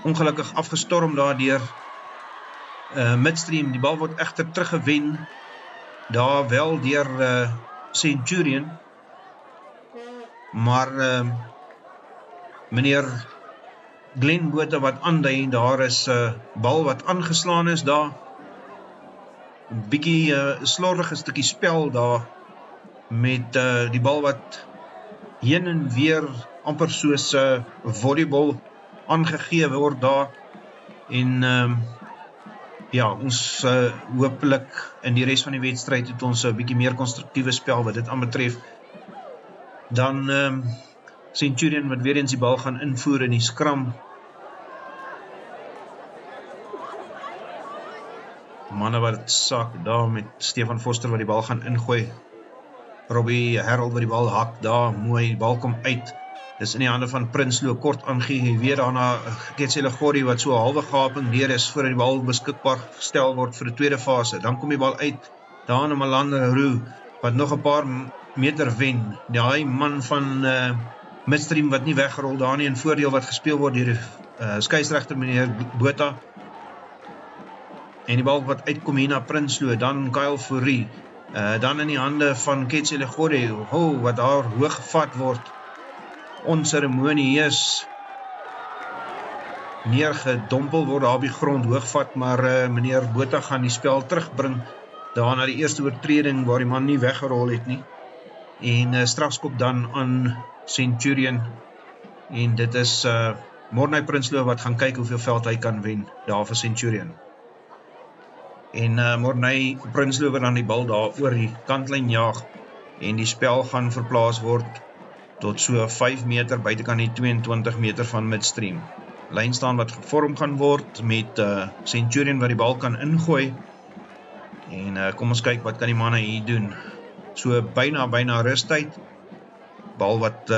ongelukkig afgestorm daar deur Midstream, die bal word egter teruggewen, daar wel deur Centurion, maar meneer Glenn Botha wat aandui, daar is bal wat aangeslaan is daar, bietjie slordige stukkie spel daar, met die bal wat heen en weer amper soos volleybal aangegee word daar, en ja, ons hopelik in die res van die wedstryd het ons 'n bietjie meer konstruktiewe spel wat dit aanbetref. Dan Centurion wat weer eens die bal gaan invoer in die skram. Manne wat sak daar met Stefan Foster wat die bal gaan ingooi. Robbie Harold wat die bal hak daar, mooi, die bal kom uit. Dis in die hande van Prinsloo, kort aangegee, weer daarna Ketsele Gorrie wat so 'n halwe gaping deur is voordat die bal beskikbaar gestel word vir die tweede fase. Dan kom die bal uit, daar na Malande Roux wat nog 'n paar meter wen. Daai man van Midstream wat nie weggerol daar nie, in voordeel wat gespeel word deur die skeieregter meneer Botha. En die bal wat uitkom hier na Prinsloo, dan Kyle Fourie, dan in die hande van Ketsele Gorrie, wat daar hoog gevat word, onceremonieus neergedompel word daar op die grond, hoogvat, maar meneer Botha gaan die spel terugbring, daar na die eerste oortreding waar die man nie weggerol het nie, en strafskop dan aan Centurion, en dit is Mornay Prinsloo wat gaan kyk hoeveel veld hy kan wen, daar vir Centurion. En Mornay Prinsloo wat dan die bal daar oor die kantlyn jaag, en die spel gaan verplaas word tot so 5 meter, buitekant die 22 meter van Midstream. Lyn staan wat gevorm gaan word met Centurion wat die bal kan ingooi, en kom ons kyk wat kan die manne hier doen. So byna rustyd, bal wat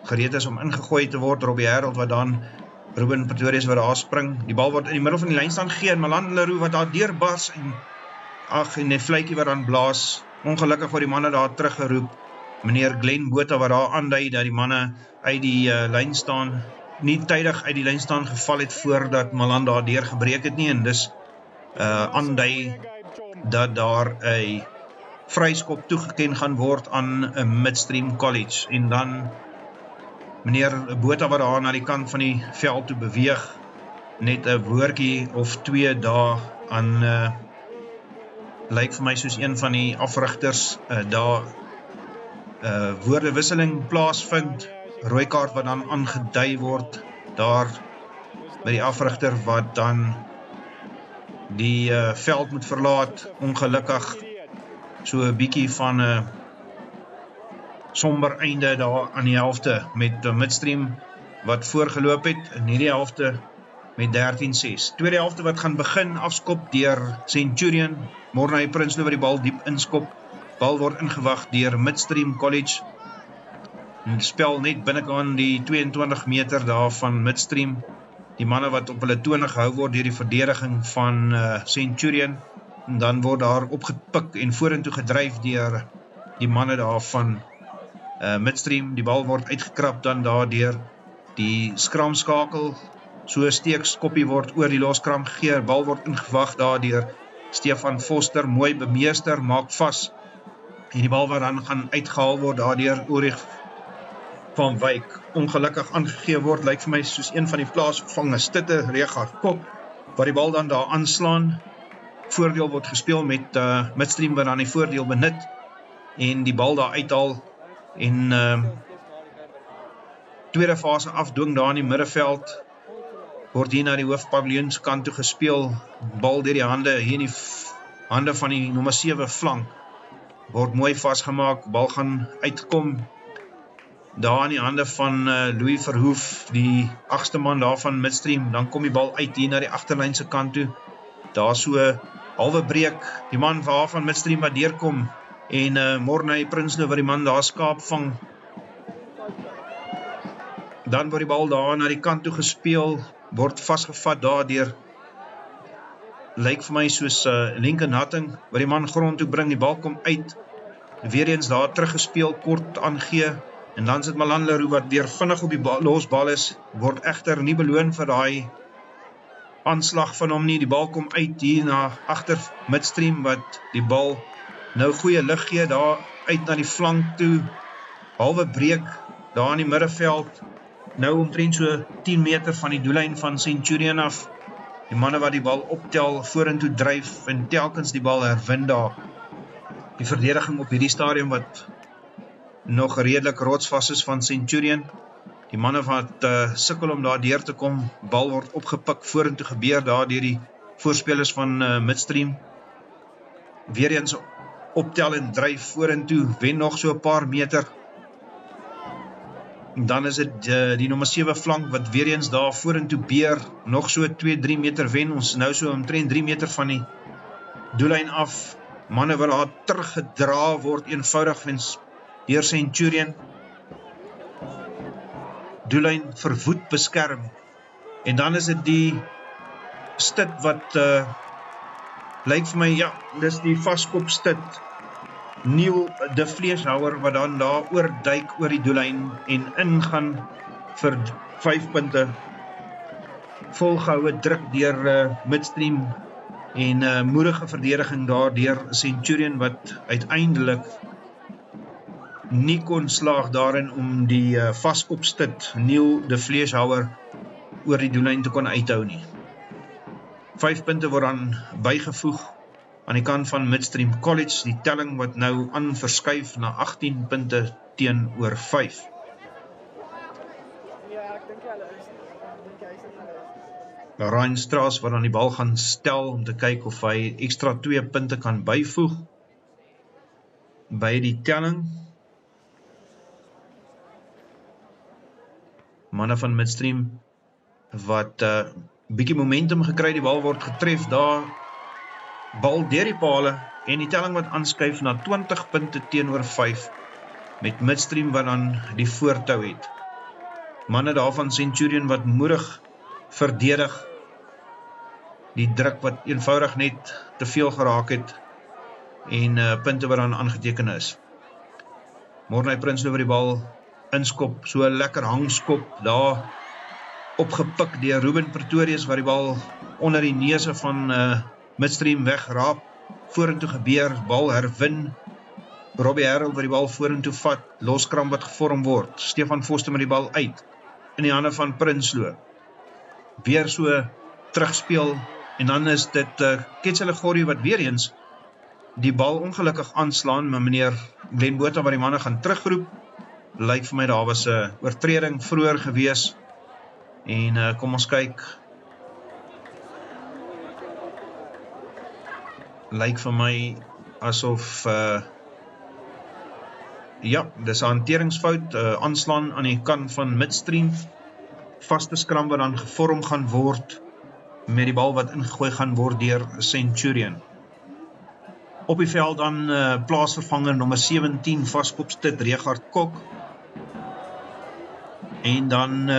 gereed is om ingegooi te word, Robbie Harold wat dan Ruben Pretorius wat daar spring, die bal word in die middel van die lyn staan geen, Malande Leroux wat daar deurbars, en die fluitjie wat dan blaas, ongelukkig word die manne daar teruggeroep, meneer Glenn Botha wat daar aandui dat die manne uit die lyn staan, nie tydig uit die lyn staan geval het voordat Malande daar deurgebreek het nie, en dus aandui dat daar 'n vryskop toegeken gaan word aan Midstream College, en dan meneer Botha wat daar na die kant van die veld toe beweeg, net 'n woordjie of twee daar aan lyk vir my soos een van die afrigters daar woordewisseling plaasvind, rooi kaart wat dan aangedui word daar by die afrigter wat dan die veld moet verlaat, ongelukkig so 'n bietjie van 'n somber einde daar aan die helfte met Midstream wat voorgeloop het in hierdie helfte met 13-6. Tweede helfte wat gaan begin, afskop deur Centurion, Mornay Prinsloo wat die bal diep inskop, bal word ingewag deur Midstream College, en spel net binnekant die 22 meter daar van Midstream, die manne wat op hulle tone gehou word deur die verdediging van Centurion, en dan word daar opgepik en vorentoe gedryf deur die manne daar van Midstream, die bal word uitgekrap dan daar deur die skramskakel, so steekskoppie word oor die loskram gegee, bal word ingewag daar deur Stefan Foster, mooi bemeester, maak vas, en die bal wat dan gaan uitgehaal word daar deur Ulrich van Wyk, ongelukkig aangegee word, lyk vir my soos een van die plaasvervange Stitte Regard Kok, wat die bal dan daar aanslaan, voordeel word gespeel met Midstream wat dan die voordeel benut, en die bal daar uithaal, en tweede fase afdwing daar in die middeveld, word hier na die hoofpaviljoens kant toe gespeel, bal deur die hande, hier in die hande van die nommer 7 flank, word mooi vastgemaak, bal gaan uitkom, daar in die hande van Louis Verhoef, die 8ste man daar van Midstream, dan kom die bal uit hier na die agterlynse kant toe, daar so halwe breek, die man van Midstream wat deurkom, en Mornay Prinsloo wat die man daar skaap vang, dan word die bal daar na die kant toe gespeel, word vastgevat daar deur, lyk vir my soos Lincoln Hatting, wat die man grond toe bring, die bal kom uit, weer eens daar teruggespeel, kort aangee, en dan sit Malan Leroux wat deur vinnig op die losbal is, word egter nie beloon vir daai aanslag van hom nie, die bal kom uit hier na agter Midstream, wat die bal nou goeie lig gee, daar uit na die flank toe, halwe breek, daar in die middeveld, nou omtrent so 10 meter van die doellyn van Centurion af, die manne wat die bal optel, vorentoe dryf, en telkens die bal herwin daar, die verdediging op hierdie stadium wat nog redelik rotsvast is van Centurion, die manne wat sukkel om daar deur te kom, bal word opgepik, vorentoe gebeur daar deur die voorspelers van Midstream, weer eens optel en dryf vorentoe, wen nog so 'n paar meter, en dan is dit die nommer 7 flank wat weer eens daar vorentoe beer, nog so 2-3 meter wen, ons nou so omtrent 3 meter van die doellyn af, manne wat daar teruggedra word, eenvoudig deur Centurion, doellyn verwoed beskerm, en dan is dit die Stit wat lyk vir my, ja, dis die vaskop Stit, Neil de Vleeshouwer wat dan daar oorduik oor die doellyn en ingaan vir 5 punte, volgehoue druk deur Midstream en moedige verdediging daar deur Centurion wat uiteindelik nie kon slaag daarin om die vaskopstit Neil de Vleeshouwer oor die doellyn te kon uithou nie. 5 punte word dan bygevoeg aan die kant van Midstream College, die telling wat nou aan verskuif na 18 punte teenoor 5. Ryan Strauss wat aan die bal gaan stel om te kyk of hy extra 2 punte kan byvoeg by die telling. Manne van Midstream wat bietjie momentum gekry, die bal word getref daar, bal deur die pale en die telling wat aanskuif na 20 punte teenoor 5 met Midstream wat dan die voortou het. Manne daar van Centurion wat moedig verdedig, die druk wat eenvoudig net te veel geraak het en punte wat dan aangeteken is. Mornay Prinsloo wat die bal inskop, so 'n lekker hangskop daar opgepik deur Ruben Pretorius wat die bal onder die neuse van Midstream wegraap, vorentoe gebeur, bal herwin, Robbie Harold wat die bal vorentoe vat, loskram wat gevorm word, Stefan Foster met die bal uit, in die hande van Prinsloo, weer so terugspeel, en dan is dit Ketselegorrie wat weer eens die bal ongelukkig aanslaan, maar meneer Glenn Botha wat die manne gaan terugroep. Lyk vir my daar was 'n oortreding vroeër gewees. En kom ons kyk. Lyk vir my asof ja, dis 'n hanteringsfout, aanslaan aan die kant van midstream. Vaste skram wat dan gevorm gaan word met die bal wat ingegooi gaan word deur Centurion. Op die veld dan plaasvervanger nommer 17 vaskopstit Regard Kok. En dan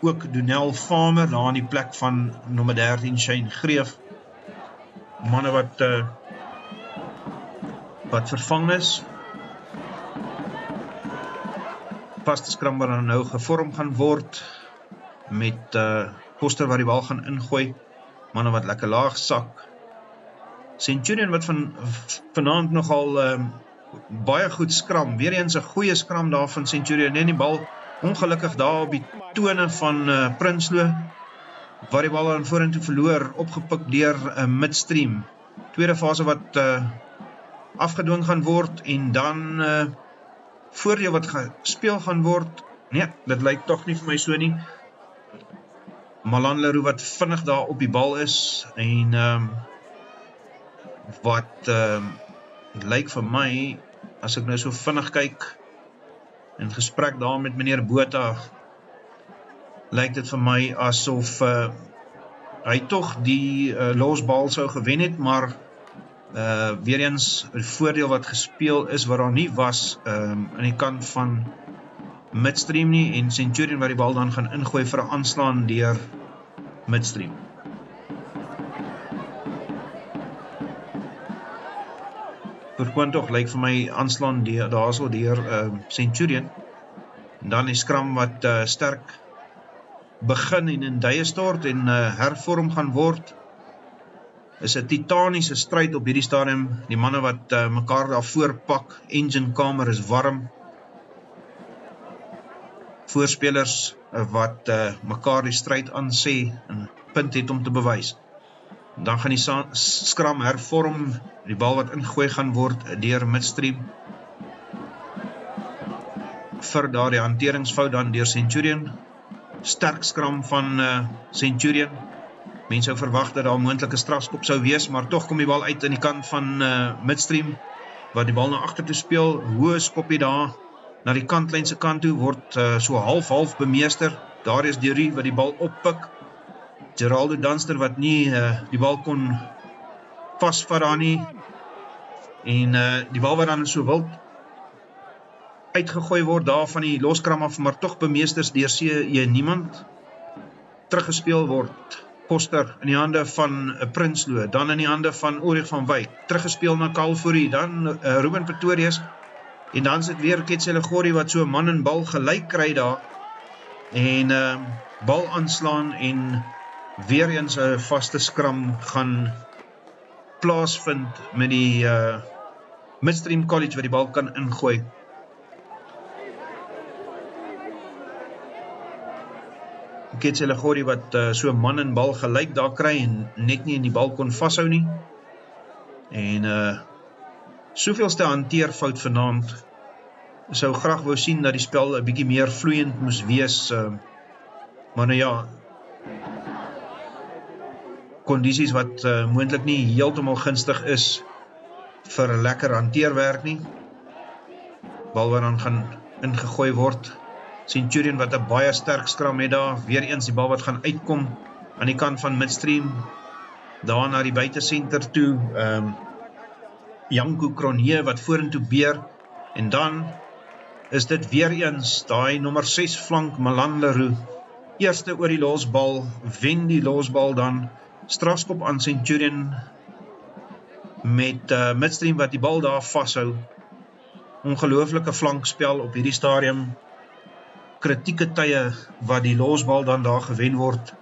ook Donel Farmer daar in die plek van nommer 13 Shane Greef. Manne wat vervang is. Vaste skram wat dan nou gevorm gaan word met Koster wat die bal gaan ingooi. Manne wat lekker laag sak. Centurion wat vanaand nogal baie goed skram. Weer eens 'n goeie skram daar van Centurion. En die bal ongelukkig daar op die tone van Prinsloo, waar die bal aan vorentoe verloor, opgepik deur midstream. Tweede fase wat afgedwing gaan word en dan voordeel wat gespeel gaan word. Nee, dit lyk tog nie vir my so nie. Malan Leroux wat vinnig daar op die bal is en wat lyk vir my, as ek nou so vinnig kyk in gesprek daar met meneer Botha, lyk dit vir my asof hy tog die losbal sou gewen het, maar weer eens 'n voordeel wat gespeel is wat daar nie was aan die kant van midstream nie, en Centurion wat die bal dan gaan ingooi vir 'n aanslaan deur midstream. Verkoon tog lyk vir my aanslaan daarso deur Centurion. En dan die skram wat sterk begin en in duie stort en hervorm gaan word. Is 'n titaniese stryd op hierdie stadium. Die manne wat mekaar daar voorpak. Engine kamer is warm. Voorspelers wat mekaar die stryd aansê en punt het om te bewys. Dan gaan die skram hervorm, die bal wat ingegooi gaan word deur midstream. Vir daardie hanteringsfout dan deur Centurion. Sterk skram van Centurion. Mense sou verwag dat daar moontlike strafskop sou wees, maar tog kom die bal uit aan die kant van midstream, wat die bal na agter toe speel. Hoë skopie daar na die kantlyn se kant toe, word so half bemeester. Daar is Durie wat die bal oppik. Geraldo Dunster wat nie die bal kon vasvat daar nie. En die bal wat dan so wild uitgegooi word daar van die loskram af, maar tog bemeesters deur C.E. Niemand. Teruggespeel word Koster in die hande van Prinsloo, dan in die hande van Ulrich van Wyk, teruggespeel na Calvary, dan Ruben Pretorius, en dan sit weer Ketselegori wat so man en bal gelyk kry daar, en bal aanslaan, en weer eens 'n vaste skram gaan plaasvind met die Midstream College wat die bal kan ingooi. Ketselegori wat so man en bal gelyk daar kry en net nie in die bal kon vashou nie. En soveelste hanteerfout vanaand. Sou graag wou sien dat die spel 'n bietjie meer vloeiend moes wees, maar nou ja, kondisies wat moontlik nie heeltemal gunstig is vir 'n lekker hanteerwerk nie. Bal wat dan gaan ingegooi word. Centurion wat 'n baie sterk skram het daar, weer eens die bal wat gaan uitkom aan die kant van midstream, daar na die buitesenter toe, Janko Cronje wat vorentoe beer, en dan is dit weer eens daai nommer 6 flank Malan Leroux, eerste oor die losbal, wen die losbal dan, strafskop aan Centurion met midstream wat die bal daar vashou. Ongelooflike flankspel op hierdie stadium, kritieke tye wat die losbal dan daar gewen word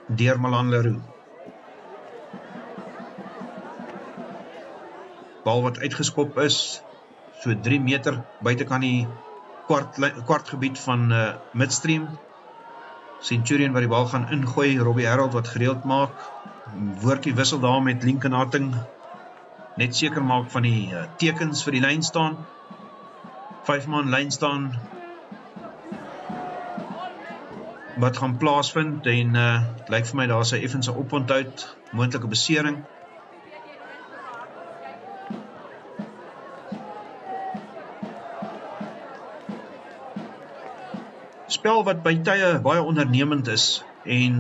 deur Malan Leroux. Bal wat uitgeskop is, so 3 meter buitekant die kwartgebied van midstream. Centurion wat die bal gaan ingooi, Robbie Harold wat gereeld maak, woordjie wissel daar met Lincoln Hatting. net seker maak van die tekens vir die lyn staan. 5 man lyn staan wat gaan plaasvind en het lyk vir my daar is 'n effense oponthoud, moontlike besering. Spel wat by tye baie ondernemend is en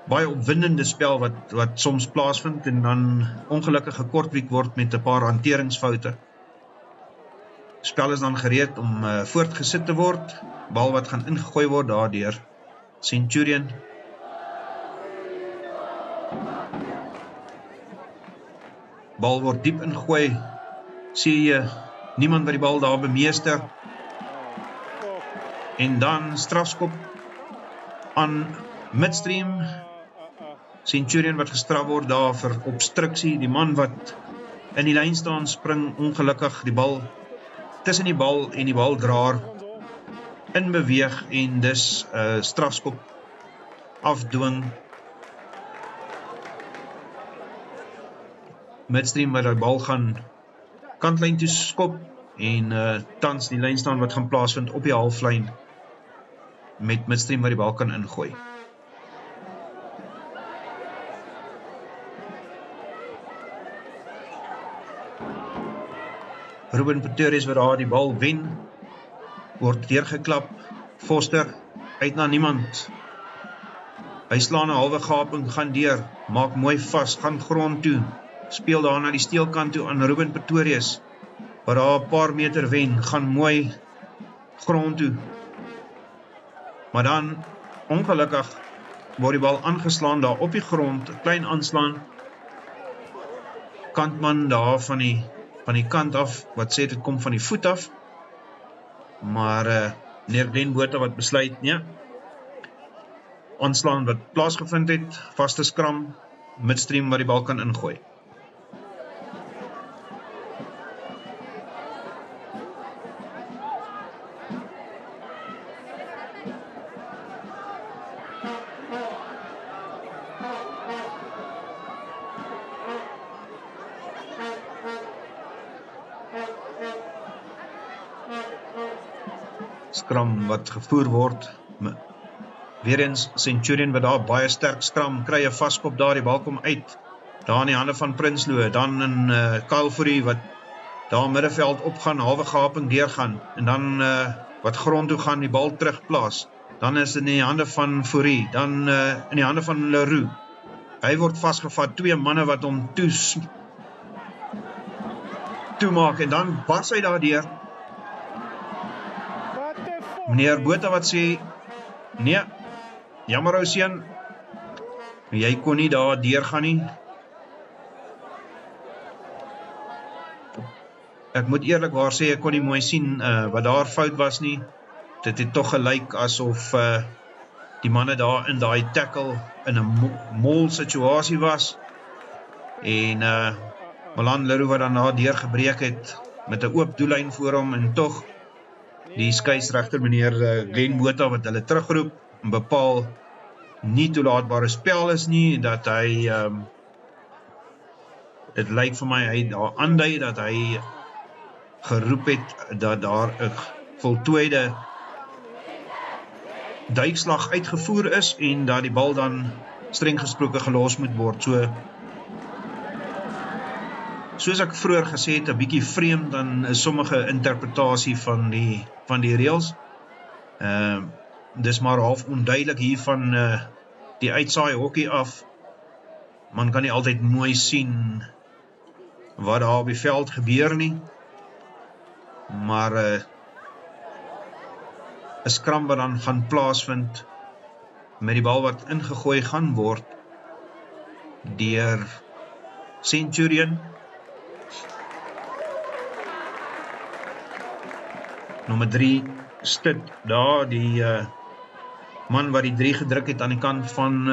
baie opwindende spel wat soms plaasvind en dan ongelukkig gekortwiek word met 'n paar hanteringsfoute. Spel is dan gereed om voortgesit te word, bal wat gaan ingegooi word daardeur Centurion. Bal word diep ingegooi, sien jy niemand wat die bal daar bemeester. En dan strafskop aan midstream. Centurion wat gestraf word daar vir obstruksie. Die man wat in die lyn staan spring ongelukkig die bal tussen die bal en die baldraer in beweeg en dus strafskop afdwing. Midstream wat die bal gaan kantlyn toe skop en tans die lyn staan wat gaan plaasvind op die halflyn met midstream wat die bal kan ingooi. Ruben Pretorius wat daar die bal wen, word deurgeklap, Foster, uit na niemand. Hy slaan 'n halwe gaping, gaan deur, maak mooi vas, gaan grond toe, speel daar na die steelkant toe aan Ruben Pretorius, wat daar 'n paar meter wen, gaan mooi grond toe. Maar dan, ongelukkig, word die bal aangeslaan daar op die grond, 'n klein aanslaan, kantman daar van die kant af, wat sê dit kom van die voet af, maar meneer Glenn Botha wat besluit, nee, aanslaan wat plaasgevind het, vaste skram, midstream wat die bal kan ingooi. Skram wat gevoer word, weer eens Centurion wat daar baie sterk skram, kry 'n vaskop daar, die bal kom uit, daar in die hande van Prinsloo, dan in Kyle Fourie wat daar middenveld opgaan, halwe gaping deurgaan, en dan wat grond toe gaan, die bal terugplaas, dan is dit in die hande van Fourie, dan in die hande van Leroux, hy word vasgevat, 2 manne wat hom toemaak, en dan bars hy daar deur, meneer Botha wat sê, nee, jammer ou seun, jy kon nie daar deurgaan nie. Ek moet eerlikwaar sê, ek kon nie mooi sien wat daar fout was nie. Dit het toch gelyk asof die manne daar in daai tackle in 'n mol situasie was. En Milan Leroux wat dan daar deurgebreek het met 'n oop doellyn voor hom en toch die skeieregter meneer Glenn Botha wat hulle terugroep en bepaal nie toelaatbare spel is nie, dat hy dit lyk vir my hy daar aandui dat hy geroep het dat daar 'n voltooide duikslag uitgevoer is en dat die bal dan streng gesproke gelos moet word. Soos ek vroeër gesê het, 'n bietjie vreemd dan is sommige interpretasie van die reëls. Dis maar half onduidelik hier van die uitsaai hokkie af. Man kan nie altyd mooi sien wat daar op die veld gebeur nie. Maar 'n skram wat dan gaan plaasvind met die bal wat ingegooi gaan word deur Centurion. Nommer 3, Stit, daar die man wat die 3 gedruk het aan die kant van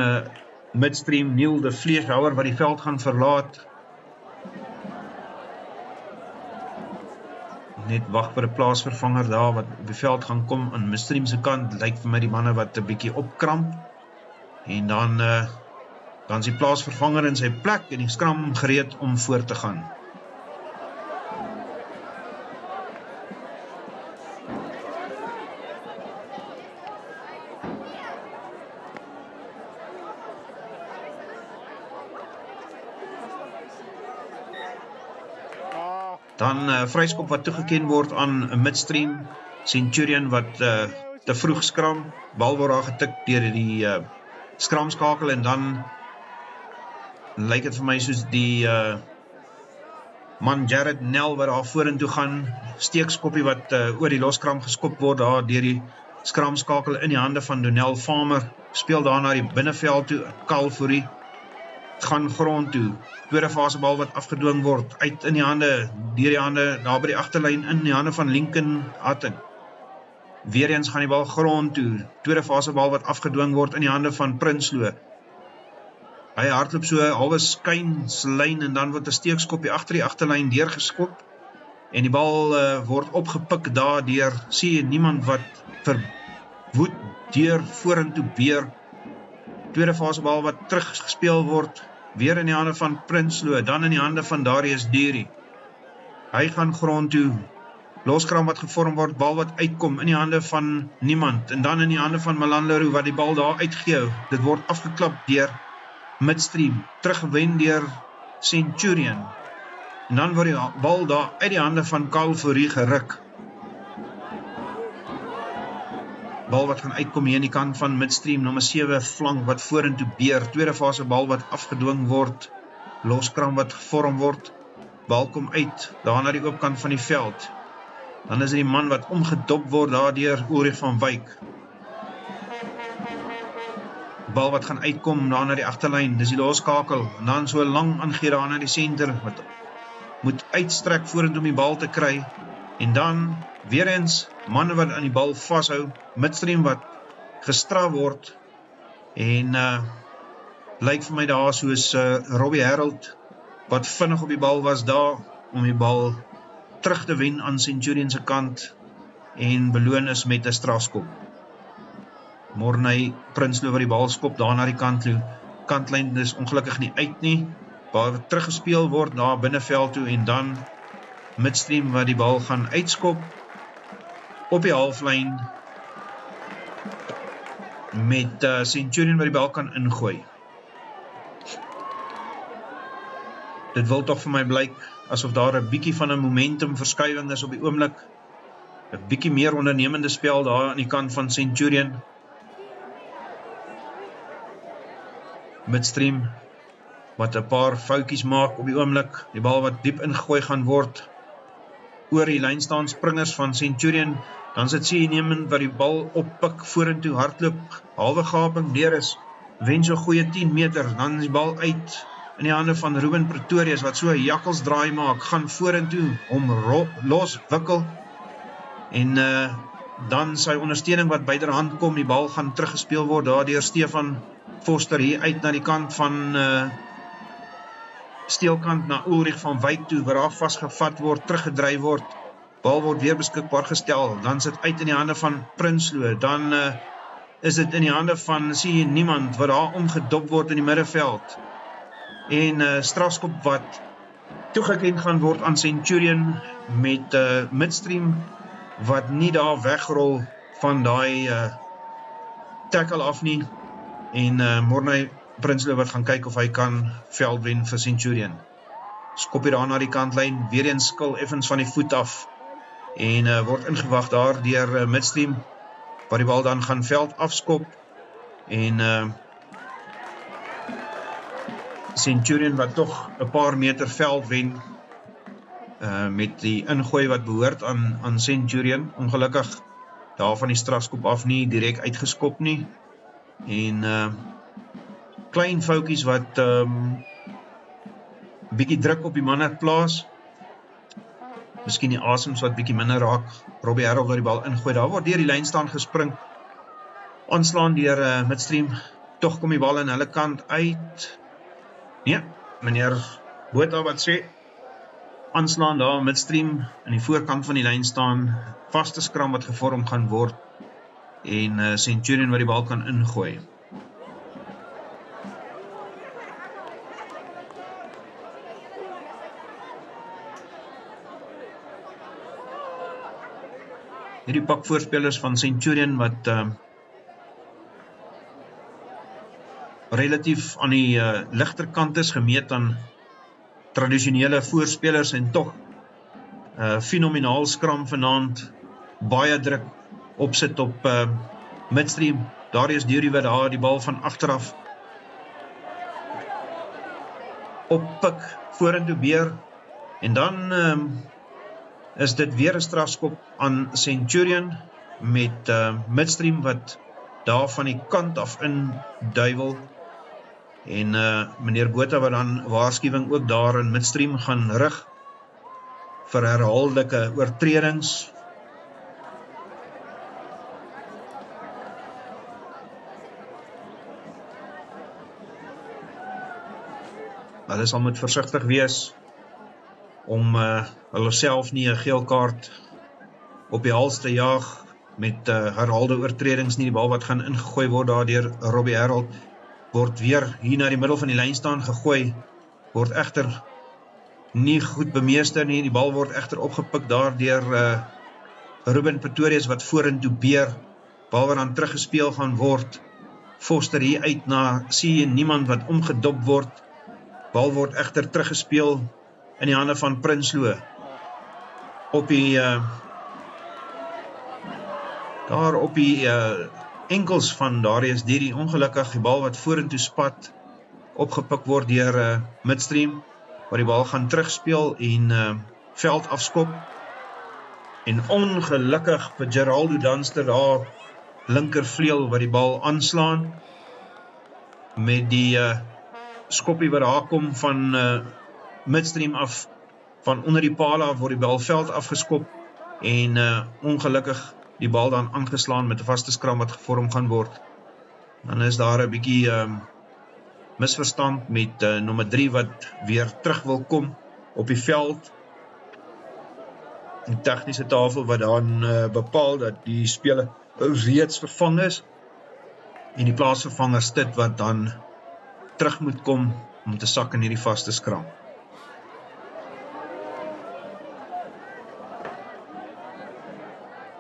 midstream, Neil de Vleeshouwer wat die veld gaan verlaat. Net wag vir 'n plaasvervanger daar wat op die veld gaan kom aan midstream se kant, lyk vir my die manne wat 'n bietjie opkramp. En dan Dan is die plaasvervanger in sy plek en die skram gereed om voort te gaan. Dan vryskop wat toegeken word aan Midstream, Centurion wat te vroeg skram, bal word daar getik deur die skramskakel en dan lyk dit vir my soos die man Jared Nell wat daar vorentoe gaan, steekskoppie wat oor die loskram geskop word daar deur die skramskakel in die hande van Donnell Farmer, speel daar na die binneveld toe, Calvary gaan grond toe, tweede fase bal wat afgedwing word, uit in die hande, deur die hande, daar by die agterlyn in die hande van Lincoln Hatton. Weer eens gaan die bal grond toe, tweede fase bal wat afgedwing word in die hande van Prinsloo. Hy hardloop so halwe skynslyn en dan word 'n steekskoppie agter die agterlyn deurgeskop en die bal word opgepik daar deur, sien niemand wat verwoed deur vorentoe beer. Tweede fase bal wat teruggespeel word, weer in die hande van Prinsloo, dan in die hande van Darius Durie. Hy gaan grond toe, loskram wat gevorm word, bal wat uitkom in die hande van niemand, en dan in die hande van Milan Leroux wat die bal daar uitgee. Dit word afgeklap deur Midstream, teruggewen deur Centurion, en dan word die bal daar uit die hande van Calvary geruk. Bal wat gaan uitkom hier aan die kant van Midstream, nommer 7 flank wat vorentoe beer, tweede fase bal wat afgedwing word, loskram wat gevorm word, bal kom uit, daar na die oopkant van die veld, dan is die man wat omgedop word daar deur Ulrich van Wyk. Bal wat gaan uitkom daar na die agterlyn, dis die loskakel, en dan so lang aangee daar na die senter, wat moet uitstrek vorentoe om die bal te kry, en dan weer eens manne wat aan die bal vashou, Midstream wat gestraf word, en lyk vir my daar soos Robbie Harold, wat vinnig op die bal was daar, om die bal terug te wen aan Centurion se kant, en beloon is met 'n strafskop. Morney Prinsloo wat die bal skop daar na die kantlyn is ongelukkig nie uit nie, bal wat teruggespeel word na binneveld toe, en dan Midstream wat die bal gaan uitskop, op die halflyn, met Centurion wat die bal kan ingooi. Dit wil toch vir my blyk, asof daar 'n bietjie van 'n momentum verskuiwing is op die oomblik, 'n bietjie meer ondernemende spel daar aan die kant van Centurion. Midstream, wat 'n paar foutjies maak op die oomblik, die bal wat diep ingegooi gaan word, oor die lyn staan springers van Centurion, dan sit Sieneman wat die bal oppik, vorentoe hardloop, halwe gaping deur is, wen so goeie 10 meter, dan is die bal uit in die hande van Ruben Pretorius, wat so 'n jakkelsdraai maak, gaan vorentoe, hom loswikkel, en dan sy ondersteuning wat byderhand kom, die bal gaan teruggespeel word, daar deur Stefan Foster, hier uit na die kant van steelkant na Ulrich van Wyk toe, waar daar vastgevat word, teruggedryf word, bal word weer beskikbaar gestel, dan sit uit in die hande van Prinsloo, dan is dit in die hande van, sien niemand, wat daar omgedop word in die middenveld, en strafskop wat toegeken gaan word aan Centurion, met Midstream, wat nie daar wegrol van daai tackle af nie, en Morney Prinsloo wat gaan kyk of hy kan veld wen vir Centurion. Skop hier daar na die kantlyn, weer eens skil effens van die voet af, en word ingewag daar deur Midstream, waar die bal dan gaan veld afskop, en Centurion wat toch 'n paar meter veld wen, met die ingooi wat behoort aan Centurion, ongelukkig daar van die strafskop af nie direk uitgeskop nie, en klein foutjies wat bietjie druk op die manne plaas, miskien die asems wat bietjie minder raak, Robbie Harold wat die bal ingooi, daar word deur die lyn staan gespring, aanslaan deur Midstream, toch kom die bal in hulle kant uit, nee, meneer Botha wat sê, aanslaan daar Midstream, in die voorkant van die lyn staan, vaste skram wat gevorm gaan word, en Centurion wat die bal kan ingooi. hierdie pak voorspelers van Centurion wat relatief aan die ligter kant is gemeet aan tradisionele voorspelers en tog fenomenaal skram vanaand, baie druk opsit op midstream. Darius Durie wat daar die bal van agteraf oppik, vorentoe beer, en dan is dit weer 'n strafskop aan Centurion met midstream wat daar van die kant af in duiwel, en meneer Botha wat dan waarskuwing ook daar in midstream gaan rig vir herhaaldelike oortredings. Hulle sal moet versigtig wees om hulle self nie 'n geel kaart op die hals te jaag met herhaalde oortredings nie. Die bal wat gaan ingegooi word daar deur Robbie Harold word weer hier na die middel van die lyn staan gegooi, word egter nie goed bemeester nie. Die bal word egter opgepik daar deur Ruben Pretorius wat vorentoe beer, bal wat dan teruggespeel gaan word. Foster hier uit na sien niemand wat omgedop word. Bal word egter teruggespeel in die hande van Prinsloo. Op die daar op die enkels van Darius Durie, ongelukkig die bal wat vorentoe spat, opgepik word deur midstream, waar die bal gaan terugspeel en veld afskop. En ongelukkig vir Geraldo Dunster daar linkervleuel wat die bal aanslaan met die skoppie wat daar kom van midstream af, van onder die paal af word die bal veld afgeskop en ongelukkig die bal dan aangeslaan met 'n vaste skram wat gevorm gaan word. Dan is daar 'n bietjie misverstand met nommer 3 wat weer terug wil kom op die veld. Die tegniese tafel wat dan bepaal dat die speler reeds vervang is en die plaasvervanger Stit wat dan terug moet kom om te sak in hierdie vaste skram.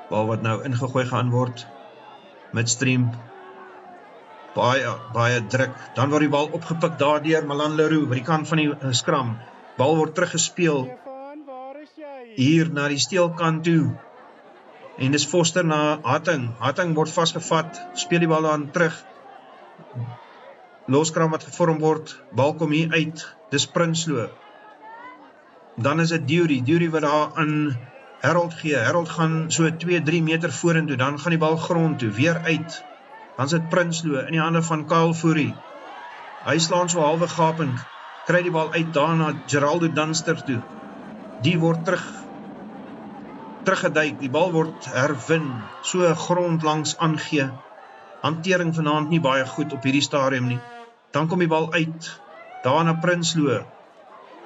Bal wat nou ingegooi gaan word, midstream, baie druk, dan word die bal opgepik daar deur Malan Leroux, by die kant van die skram, bal word teruggespeel, hier na die steelkant toe, en dis Foster na Hatting word vasgevat, speel die bal dan terug, loskram wat gevorm word, bal kom hier uit, dis Prinsloo, dan is dit Durie wat daar aan Harold gee, Harold gaan so 2-3 meter vorentoe, dan gaan die bal grond toe, weer uit, dan sit Prinsloo in die hande van Kyle Fourie, hy slaan so halwe gapend, kry die bal uit daar na Geraldo Dunster toe, die word teruggeduik, die bal word herwin, so grond langs aangee, hantering vanaand nie baie goed op hierdie stadium nie, dan kom die bal uit, daar na Prinsloo,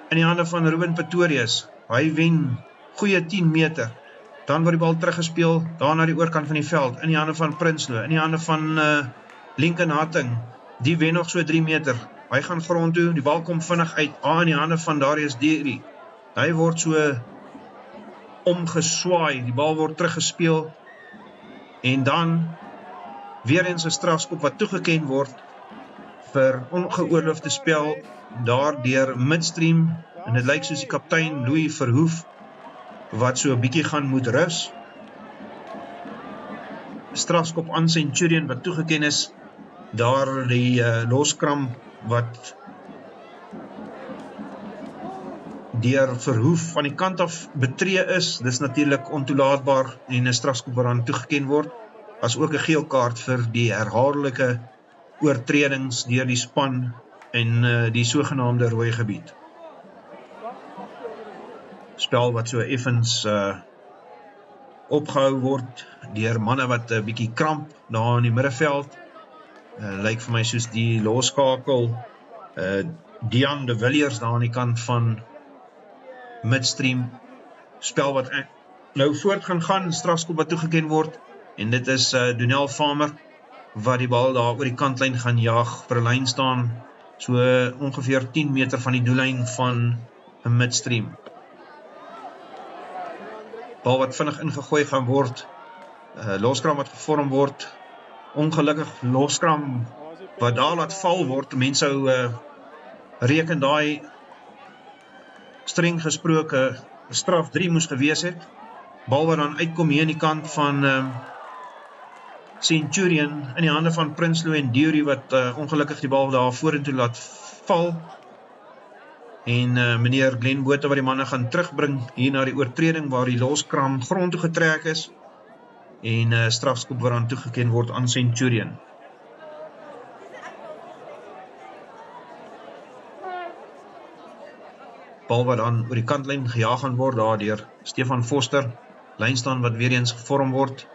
in die hande van Ruben Pretorius, hy wen goeie 10 meter, dan word die bal teruggespeel, daar na die oorkant van die veld, in die hande van Prinsloo, in die hande van Lincoln Hatting, die wen nog so 3 meter, hy gaan grond toe, die bal kom vinnig uit, in die hande van Darius Durie, hy word so omgeswaai, die bal word teruggespeel, en dan weer eens 'n strafskop wat toegeken word, vir ongeoorloofde spel, daar deur midstream, en dit lyk soos die kaptein Louis Verhoef, wat so 'n bietjie gaan moet rus. Strafskop aan Centurion wat toegeken is, daar die loskram wat deur Verhoef van die kant af betree is, dis natuurlik ontoelaatbaar en 'n strafskop wat dan toegeken word, as ook 'n geel kaart vir die herhaaldelike oortredings deur die span en die sogenaamde rooi gebied. Spel wat so effens opgehou word deur manne wat 'n bietjie kramp daar in die middeveld. Lyk vir my soos die loskakel Dian de Villiers daar aan die kant van midstream. Spel wat nou voort gaan, strafskop wat toegeken word, en dit is Donel Farmer wat die bal daar oor die kantlyn gaan jaag, vir 'n lyn staan, so ongeveer 10 meter van die doellyn van 'n midstream. Bal wat vinnig ingegooi gaan word loskram wat gevorm word, ongelukkig loskram wat daar laat val word, mense sou reken daai streng gesproke straf 3 moes gewees het, bal wat dan uitkom hier aan die kant van Centurion in die hande van Prinsloo en Durie wat ongelukkig die bal daar vorentoe laat val, en meneer Glenn Botha wat die manne gaan terugbring hier na die oortreding waar die loskram grond toe getrek is, en strafskop wat dan toegeken word aan Centurion. Bal wat dan oor die kantlyn gejaag gaan word daar deur Stefan Foster, lynstaan wat weer eens gevorm word.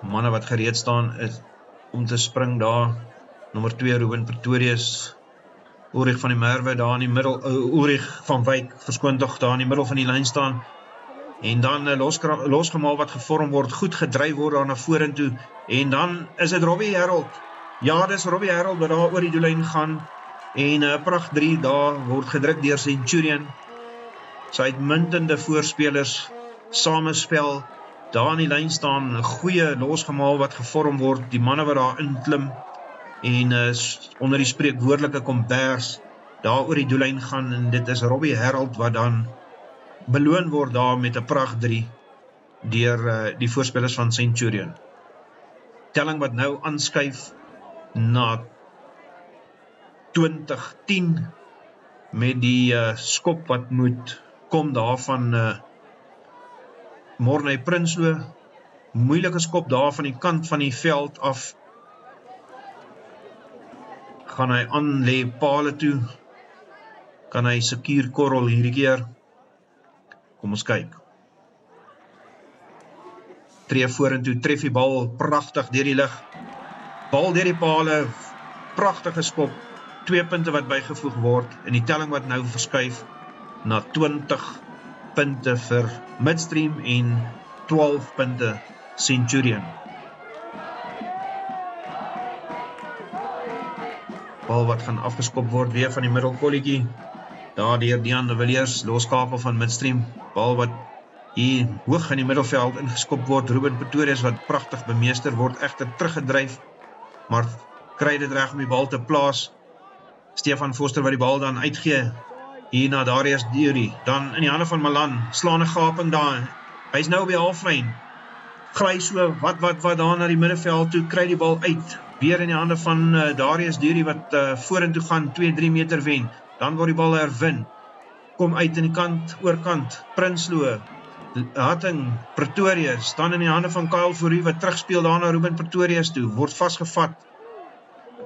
Manne wat gereed staan is om te spring daar, nommer 2 Ruben Pretorius, Ulrich van die Merwe daar in die middel, Ulrich van Wyk, verskoontig daar in die middel van die lyn staan, en dan losgemaal wat gevorm word, goed gedryf word daar na vorentoe, en dan is dit Robbie Harold. Ja, dis Robbie Harold wat daar oor die doellyn gaan, en pracht 3 daar word gedruk deur Centurion. Sy uitmuntende voorspelers, samespel, daar in die lyn staan, 'n goeie losgemaal wat gevorm word, die manne wat daar inklim, en onder die spreekwoordelike kombers, daar oor die doellyn gaan, en dit is Robbie Harold wat dan beloon word daar met 'n pracht 3 deur die voorspelers van Centurion. Telling wat nou aanskuif na 2010 met die skop wat moet kom daar van Morney Prinsloo, moeilike skop daar van die kant van die veld af, gaan hy aan lê pale toe, kan hy sekuur korrel hierdie keer, kom ons kyk. Tree vorentoe, tref die bal pragtig deur die lug, bal deur die pale, pragtige skop, 2 punte wat bygevoeg word, en die telling wat nou verskuif na 20 punte vir Midstream en 12 punte Centurion. Bal wat gaan afgeskop word weer van die middelkolletjie, daar deur Dean de Villiers, loskapel van Midstream, bal wat hier hoog in die middelveld ingeskop word, Ruben Pretorius wat pragtig bemeester word, egter teruggedryf, maar kry dit reg om die bal te plaas. Stefan Foster wat die bal dan uitgee, hier na Darius Durie, dan in die hande van Malan, slaan 'n gaping daar, hy is nou op die halflyn, gly so, wat daar na die middenveld toe, kry die bal uit, weer in die hande van Darius Durie wat vorentoe gaan, 2-3 meter wen, dan word die bal herwin, kom uit in die kant, oorkant, Prinsloo, Hatting, Pretorius, dan in die hande van Kyle Fourie wat terugspeel daar na Ruben Pretorius toe, word vasgevat,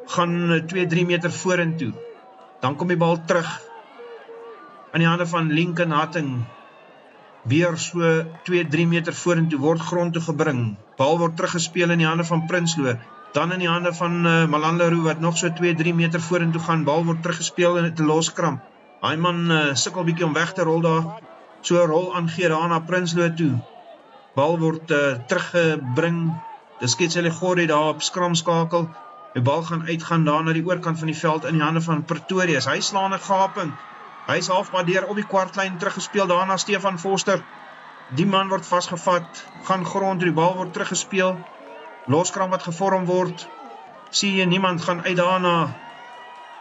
gaan 2-3 meter vorentoe, dan kom die bal terug, in die hande van Lincoln Hatting, weer so 2-3 meter vorentoe, word grond toe gebring, bal word teruggespeel in die hande van Prinsloo, dan in die hande van Malan Leroux, wat nog so 2-3 meter vorentoe gaan, bal word teruggespeel in te loskram, hy man sukkel bietjie om weg te rol daar, so 'n rol aangee daar na Prinsloo toe, bal word teruggebring, dis Ketselegori daar op skramskakel, die bal gaan uitgaan daar na die oorkant van die veld in die hande van Pretorius, hy slaan 'n gaping, hy is halfpad deur op die kwartlyn teruggespeel daar na Stefan Foster, die man word vasgevat, gaan grond, die bal word teruggespeel, loskram wat gevorm word, sien jy niemand gaan uit daar na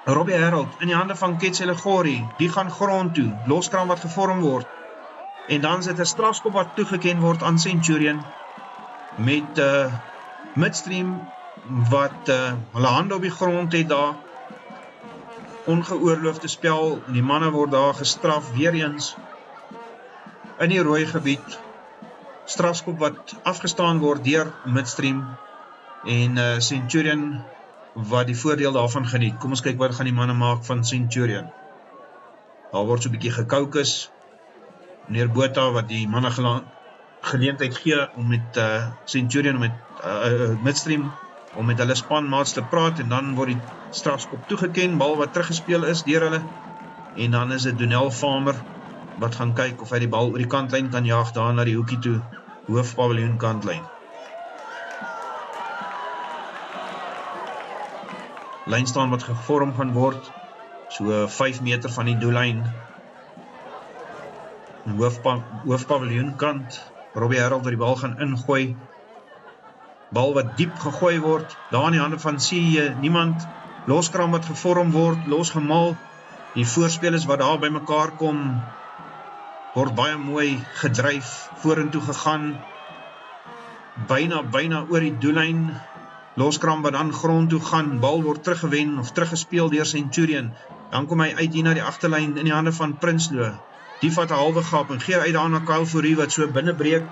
Robbie Harold, in die hande van Ketselegori, die gaan grond toe, loskram wat gevorm word, en dan sit 'n strafskop wat toegeken word aan Centurion, met Midstream, wat hulle hande op die grond het daar, ongeoorloofde spel, die manne word daar gestraf, weer eens, in die rooi gebied, strafskop wat afgestaan word deur Midstream, en Centurion, wat die voordeel daarvan geniet. Kom ons kyk wat gaan die manne maak van Centurion. Daar word so 'n bietjie gekoukus, meneer Botha, wat die manne geleentheid gee, om met Centurion, met Midstream, om met hulle spanmaats te praat, en dan word die strafskop toegeken, bal wat teruggespeel is deur hulle, en dan is dit Donel Farmer, wat gaan kyk of hy die bal oor die kantlyn kan jaag, daar na die hoekie toe, hoofpaviljoen kantlyn. Lynstaan wat gevorm gaan word, so 5 meter van die doellyn, hoofpaviljoenkant, Robbie Harold wat die bal gaan ingooi, bal wat diep gegooi word, daar in die hande van niemand, loskram wat gevorm word, losgemaal, die voorspelers wat daar by mekaar kom, word baie mooi gedryf, vorentoe gegaan, byna oor die doellyn, loskram wat dan grond toe gaan, bal word teruggewen of teruggespeel deur Centurion, dan kom hy uit hier na die agterlyn in die hande van Prinsloo, die vat 'n halwe gap en gee uit daar na Kyle Fourie wat so binnebreek,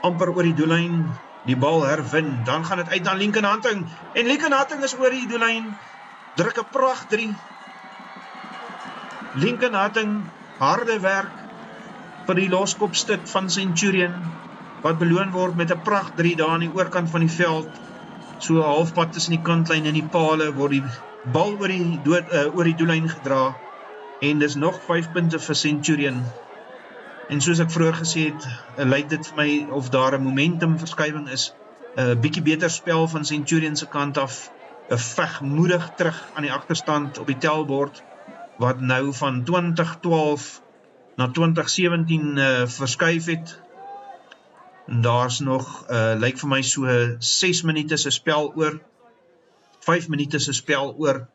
amper oor die doellyn, die bal herwin, dan gaan dit uit na Lincoln Hatting, en Lincoln Hatting is oor die doellyn, druk 'n pracht 3, Lincoln Hatting, harde werk vir die loskopstit van Centurion, wat beloon word met 'n pracht 3 daar aan die oorkant van die veld, so 'n halfpad tussen die kantlyn en die pale, word die bal oor die doellyn gedra, en dis nog 5 punte vir Centurion, en soos ek vroeër gesê het, lyk dit vir my of daar 'n momentumverskywing is, 'n bietjie beter spel van Centurion se kant af, 'n veg moedig terug aan die agterstand op die tellbord, wat nou van 2012 na 2017 verskuif het, en daar's nog, lyk vir my so 6 minute se spel oor, 5 minute se spel oor,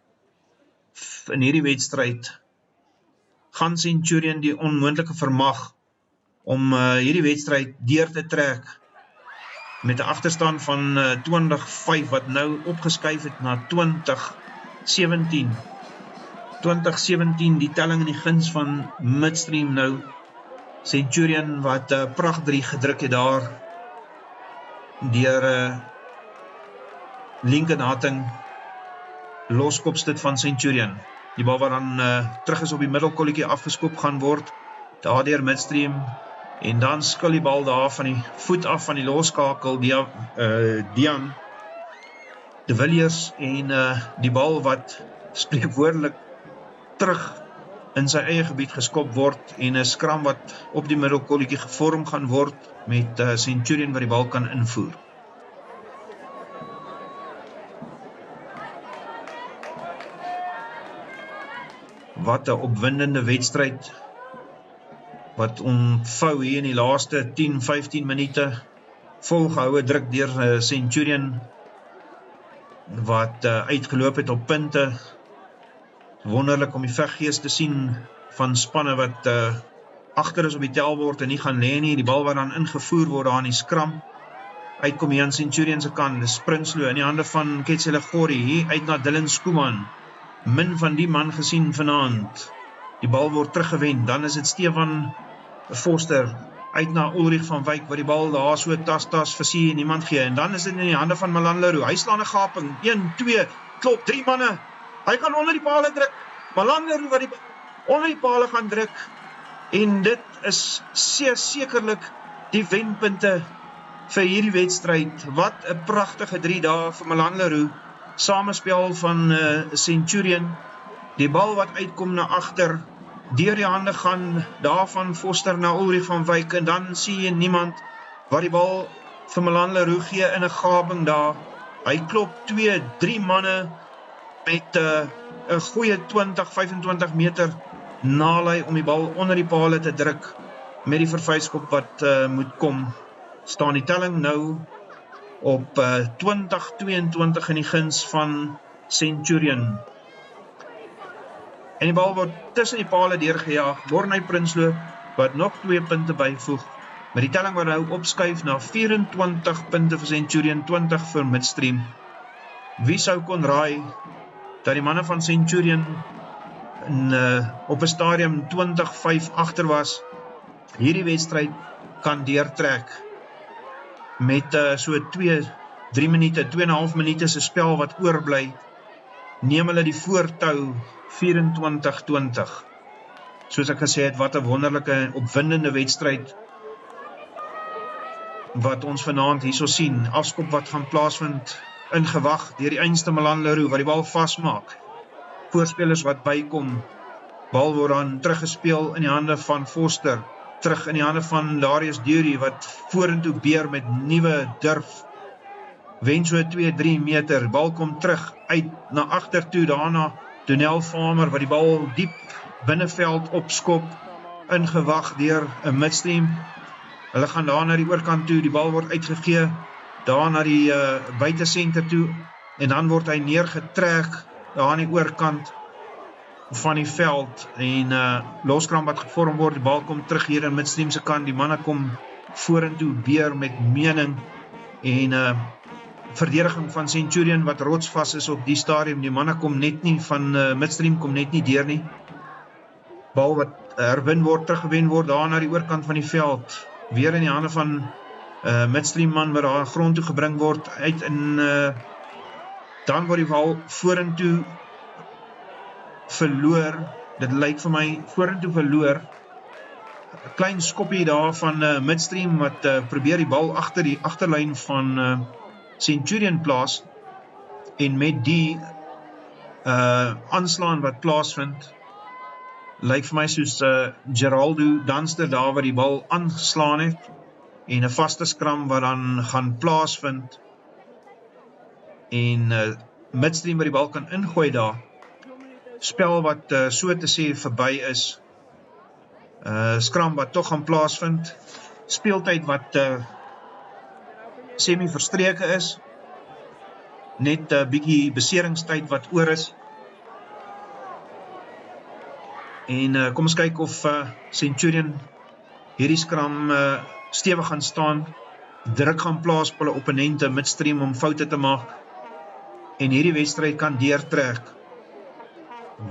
in hierdie wedstryd, gaan Centurion die onmoontlike vermag, om hierdie wedstryd deur te trek, met 'n agterstand van 20-5, wat nou opgeskuif het na 2017, die telling in die guns van Midstream nou, Centurion wat pracht 3 gedruk het daar, deur Lincoln Hatting, loskopstit van Centurion, die bal wat dan terug is op die middelkolletjie afgeskop gaan word, daar deur Midstream, en dan skil die bal daar van die voet af van die loskakel, Dian de Villiers, en die bal wat spreekwoordelik terug in sy eie gebied geskop word, en 'n skram wat op die middelkolletjie gevorm gaan word, met Centurion wat die bal kan invoer. Wat 'n opwindende wedstryd, wat ontvou hier in die laaste 10-15 minute, volgehoue druk deur Centurion, wat uitgeloop het op punte, wonderlik om die veggees te sien, van spanne wat agter is op die tellbord, en nie gaan lê nie, die bal wat dan ingevoer word daar in die skram, uitkom hier aan Centurion se kant, dis Prinsloo, in die hande van Ketsele Gori, hier uit na Dylan Skuman, min van die man gesien vanaand, die bal word teruggewen, dan is dit Stefan Foster, uit na Ulrich van Wyk, wat die bal daar so tas versie en niemand gee, en dan is dit in die hande van Malan Leroux, hy slaan 'n gaping, 1, 2, klop, 3 manne, hy kan onder die pale druk, Malan Leroux wat die onder die pale gaan druk, en dit is sekerlik die wenpunte vir hierdie wedstryd, wat 'n pragtige 3 dae vir Malan Leroux, samespel van Centurion, die bal wat uitkom na agter, deur die hande gaan, daar van Foster na Ulrich van Wyk, en dan sien jy niemand, wat die bal vir Malan Leroux gee in 'n gaping daar, hy klop 2, 3 manne, met 'n goeie 20-25 meter nalei, om die bal onder die pale te druk, met die vervuiskop wat moet kom, staan die telling nou, op 20-22 in die guns van Centurion, en die bal word tussen die pale deurgejaag, Bornay Prinsloo, wat nog 2 punte byvoeg, met die telling wat nou opskuif na 24 punte vir Centurion, 20 vir Midstream. Wie sou kon raai, dat die manne van Centurion op 'n stadium 20-5 agter was, hierdie wedstryd kan deurtrek, met so 2-3 minute, 2,5 minute se spel wat oorbly, neem hulle die voortou 24-20. Soos ek gesê het, wat 'n wonderlike, opwindende wedstryd, wat ons vanaand hierso sien, afskop wat gaan plaasvind, ingewag deur die einste Malan Leroux, wat die bal vasmaak, voorspelers wat bykom, bal word dan teruggespeel in die hande van Foster, terug in die hande van Darius Dury, wat vorentoe beer met nuwe durf, wen so 2-3 meter, bal kom terug, uit na agter toe, daarna Donel Farmer, wat die bal diep binneveld opskop, ingewag deur 'n midstream. Hulle gaan daar na die oorkant toe, die bal word uitgegee, daar na die buitesenter toe, en dan word hy neergetrek daar aan die oorkant van die veld, en loskram wat gevorm word, die bal kom terug hier in midstream se kant, die manne kom vorentoe beer met mening, en verdediging van Centurion wat rotsvas is op die stadium, die manne kom net nie van midstream, kom net nie deur nie, bal wat herwin word, teruggewen word, daar na die oorkant van die veld, weer in die hande van midstream man wat daar grond toe gebring word, uit in dan word die bal vorentoe verloor, dit lyk vir my vorentoe verloor, 'n klein skoppie daar van midstream wat probeer die bal agter die agterlyn van Centurion plaas, en met die aanslaan wat plaasvind, lyk vir my soos Geraldo Dunster daar wat die bal aangeslaan het, en 'n vaste skram wat dan gaan plaasvind, en midstream wat die bal kan ingooi daar, spel wat so te sê verby is, skram wat toch gaan plaasvind, speeltyd wat semi-verstreke is, net 'n bietjie beseringstyd wat oor is, en kom ons kyk of Centurion hierdie skram stewig gaan staan, druk gaan plaas op hulle opponente midstream om foute te maak, en hierdie wedstryd kan deurtrek.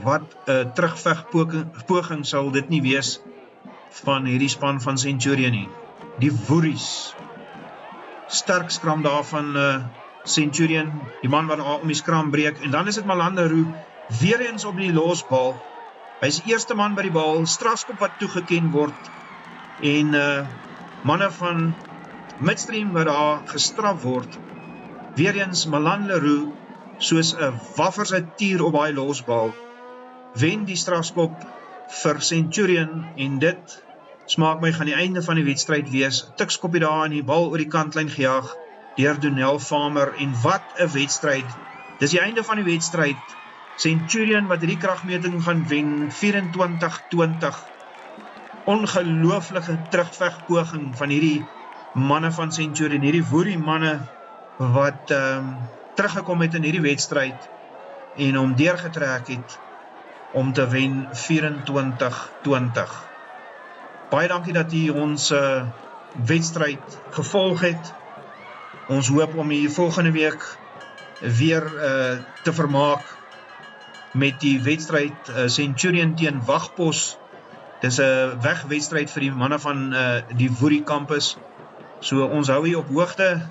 Wat 'n terugvegpoging sal dit nie wees van hierdie span van Centurion nie. Die Woeries, sterk skram daar van Centurion, die man wat om die skram breek, en dan is dit Malanderoo, weer eens op die losbal, hy is die eerste man by die bal, strafskop wat toegeken word, en manne van midstream wat daar gestraf word, weer eens Malanderoo, soos 'n wafferse tier op daai losbal, wen die strafskop vir Centurion, en dit smaak my gaan die einde van die wedstryd wees, tikskoppie daar in die bal oor die kantlyn gejaag, deur Donel Farmer, en wat 'n wedstryd, dis die einde van die wedstryd, Centurion wat hierdie kragmeting gaan wen, 24-20, ongelooflike terugvegpoging van hierdie manne van Centurion, hierdie Woerie manne, wat teruggekom het in hierdie wedstryd, en hom deurgetrek het, om te wen 24-20. Baie dankie dat u ons wedstryd gevolg het. Ons hoop om die volgende week weer te vermaak met die wedstryd Centurion teen Wagpos. Dis 'n wegwedstryd vir die manne van die Woerie kampus. So ons hou u op hoogte.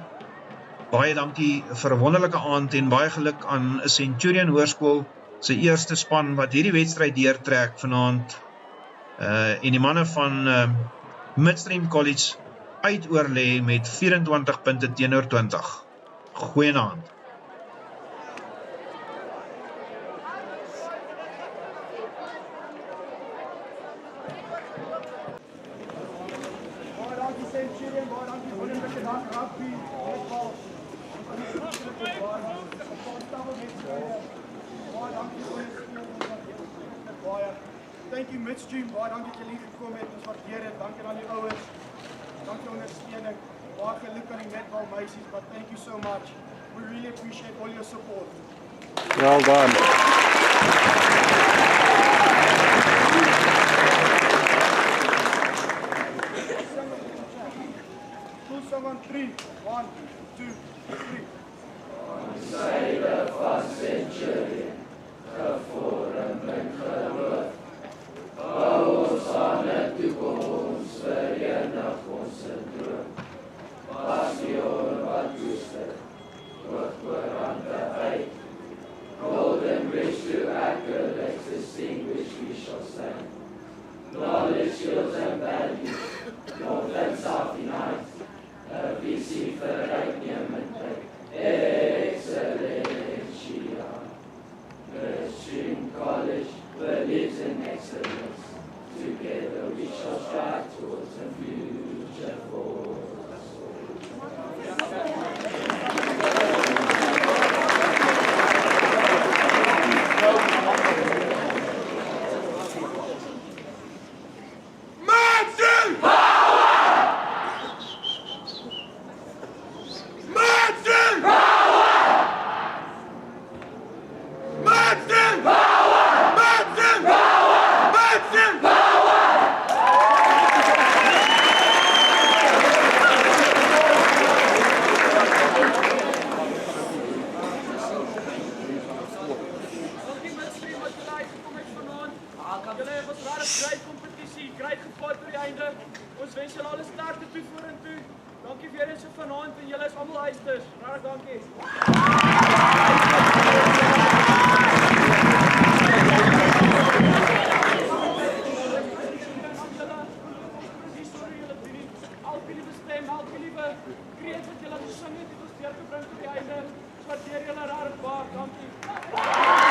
Baie dankie vir 'n wonderlike aand en baie geluk aan Centurion Hoërskool se eerste span wat hierdie wedstryd deurtrek vanaand. En die manne van Midstream College uitoorlê met 24 punte teenoor 20. Goeienaand. Thank you Midstream, baie dankie dat julle gekom het, ons waardeer dit, dankie aan die ouers, dankie ondersteuning, baie geluk aan die netbal meisies, but thank you so much, we really appreciate all your support. Well done. Full song on 3, 1, 2, 3. Syde van Centurion, gevorm in geloof, bou ons aan 'n toekoms, verenig ons in droom. Passion wat koester, oorhande uit. Golden bridge to accolades, distinguished we shall stand. Knowledge, skills and values, confidence of the night. 'n visie vir uitnemendheid, excellentia. Midstream College believes in excellence. Together we shall strive towards a future for us all. weer eens vanaand en julle is almal huisters. Baie dankie. Elke liewe stem, elke liewe kreet wat julle gesing het, het ons deurgebring tot die einde. Waardeer julle regtig baie. Dankie.